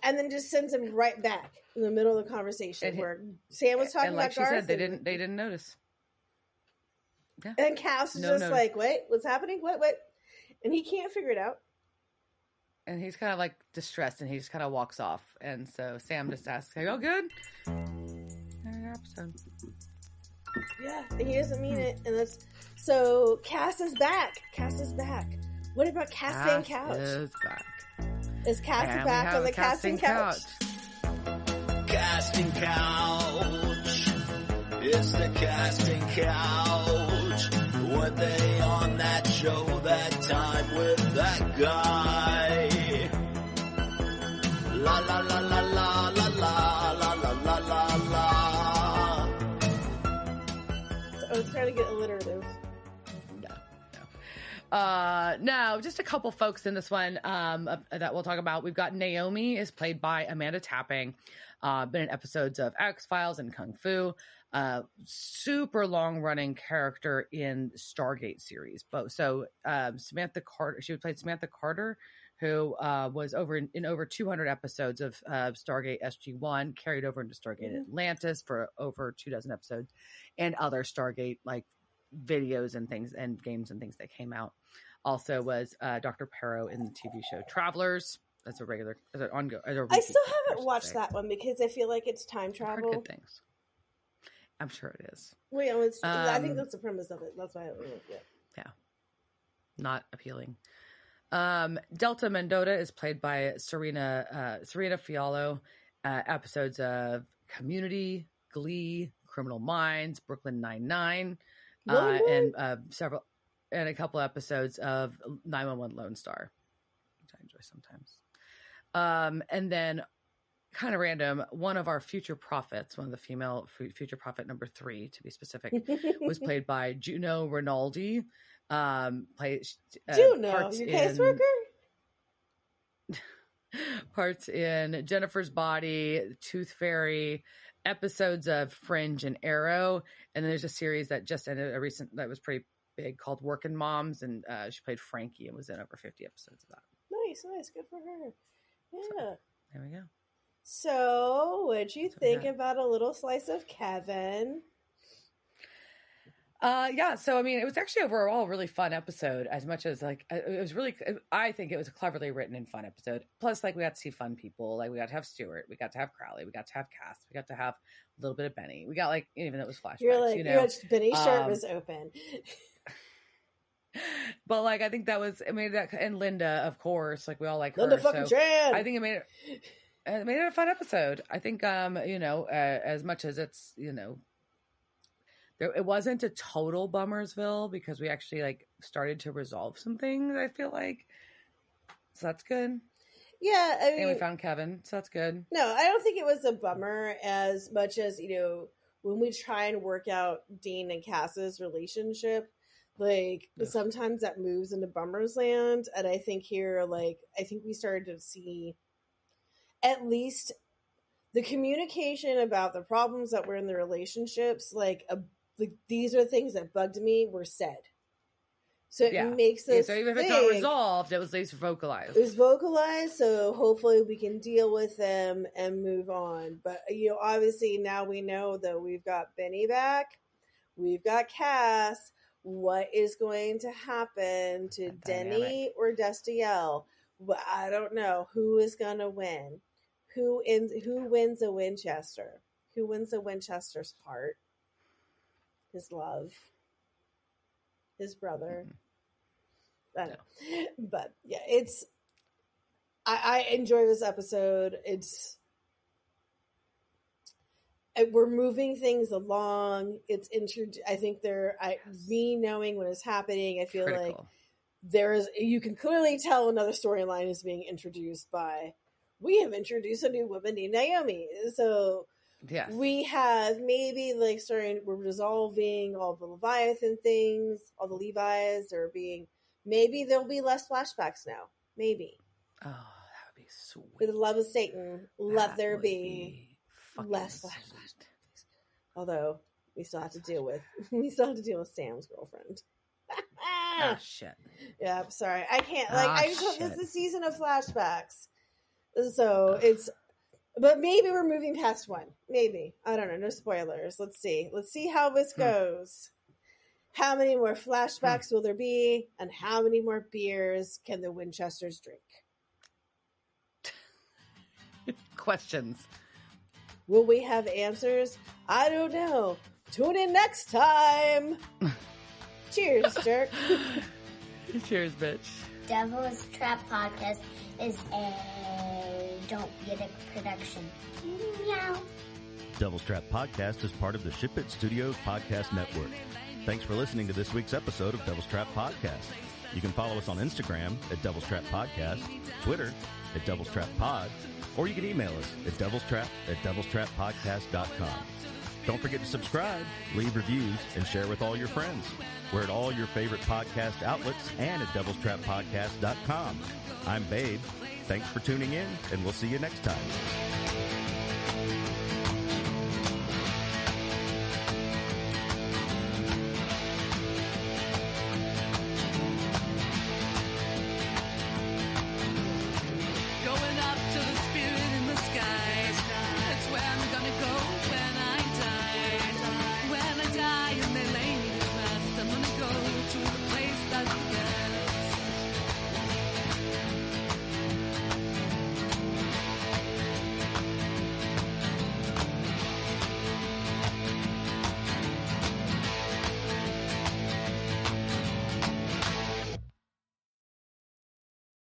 And then just sends him right back in the middle of the conversation where Sam was talking about Garth. And like she said, they didn't notice. Yeah. And Cass is like, wait, what's happening? What? And he can't figure it out. And he's kind of like distressed, and he just kind of walks off. And so Sam just asks, are you all good? Episode. Yeah, and he doesn't mean it. And that's so Cass is back. What about casting couch? Is back. Is Cass back on the casting couch? Casting couch. It's the casting couch. Were they on that show that time with that guy? La la la la la la la la la la la. I was trying to get alliterative. No, just a couple folks in this one that we'll talk about. We've got Naomi is played by Amanda Tapping, been in episodes of X-Files and Kung Fu. Super long-running character in Stargate series. So Samantha Carter, she played Samantha Carter, who was in over 200 episodes of Stargate SG-1, carried over into Stargate Atlantis for over 24 episodes, and other Stargate like videos and things and games and things that came out. Also was Dr. Perro in the TV show Travelers. That's a regular, as an ongoing. I still haven't watched that one because I feel like it's time travel. I've heard good things. I'm sure it is. Well, I think that's the premise of it. That's why. Yeah. Not appealing. Delta Mendota is played by Serena Fiallo. Episodes of Community, Glee, Criminal Minds, Brooklyn Nine-Nine, and a couple episodes of 911 Lone Star, which I enjoy sometimes. And then, kind of random, one of our future prophets, one of the female future prophet number 3 to be specific, was played by Juno Rinaldi. Juno, your caseworker? Parts in Jennifer's Body, Tooth Fairy, episodes of Fringe and Arrow, and then there's a series that just ended that was pretty big called Working Moms, and she played Frankie and was in over 50 episodes of that. Nice, good for her. Yeah. So, there we go. So, what'd you think about a little slice of Kevin? Yeah, so I mean, it was actually overall a really fun episode. As much as like it was really, I think it was a cleverly written and fun episode. Plus, like we got to see fun people. Like we got to have Stuart, we got to have Crowley, we got to have Cass, we got to have a little bit of Benny. We got like even though it was flashbacks. You're like, Benny's shirt was open. But like I think that was and Linda, of course, like we all like Linda her. fucking Tran. I think it made it a fun episode. I think as much as it's it wasn't a total Bummersville because we actually like started to resolve some things, I feel like. So that's good. Yeah. I mean, and we found Kevin, so that's good. No, I don't think it was a bummer as much as, when we try and work out Dean and Cass's relationship, Like, sometimes that moves into Bummer's Land, and I think here, like, I think we started to see at least the communication about the problems that were in the relationships, like these are things that bugged me, were said. So it makes us so even if it's not resolved, it was at least vocalized. It was vocalized, so hopefully we can deal with them and move on. But, you know, obviously now we know that we've got Benny back. We've got Cass. What is going to happen to Denny or Destiel? Well, I don't know. Who is going to win? Who wins a Winchester? Who wins a Winchester's heart? His love? His brother? I don't know. But yeah, it's I enjoy this episode. We're moving things along. It's I think me knowing what is happening, I feel like you can clearly tell another storyline is being introduced by, we have introduced a new woman named Naomi. So we have maybe like we're resolving all the Leviathan things, all the Levis are being, maybe there'll be less flashbacks now. Maybe. Oh, that would be sweet. For the love of Satan, let there be less flashbacks. Although we still have to deal with Sam's girlfriend. Oh shit. Yeah, sorry. I can't I just hope this is a season of flashbacks. So but maybe we're moving past one. Maybe. I don't know. No spoilers. Let's see. Let's see how this goes. How many more flashbacks will there be? And how many more beers can the Winchesters drink? Questions. Will we have answers? I don't know. Tune in next time. Cheers, jerk. Cheers, bitch. Devil's Trap Podcast is a Don't Be a Dick production. Meow. Devil's Trap Podcast is part of the Ship It Studios Podcast Network. Thanks for listening to this week's episode of Devil's Trap Podcast. You can follow us on Instagram at Devil's Trap Podcast, Twitter at Devil's Trap Pod, or you can email us at devilstrap@devilstrappodcast.com. Don't forget to subscribe, leave reviews, and share with all your friends. We're at all your favorite podcast outlets and at devilstrappodcast.com. I'm Babe. Thanks for tuning in, and we'll see you next time.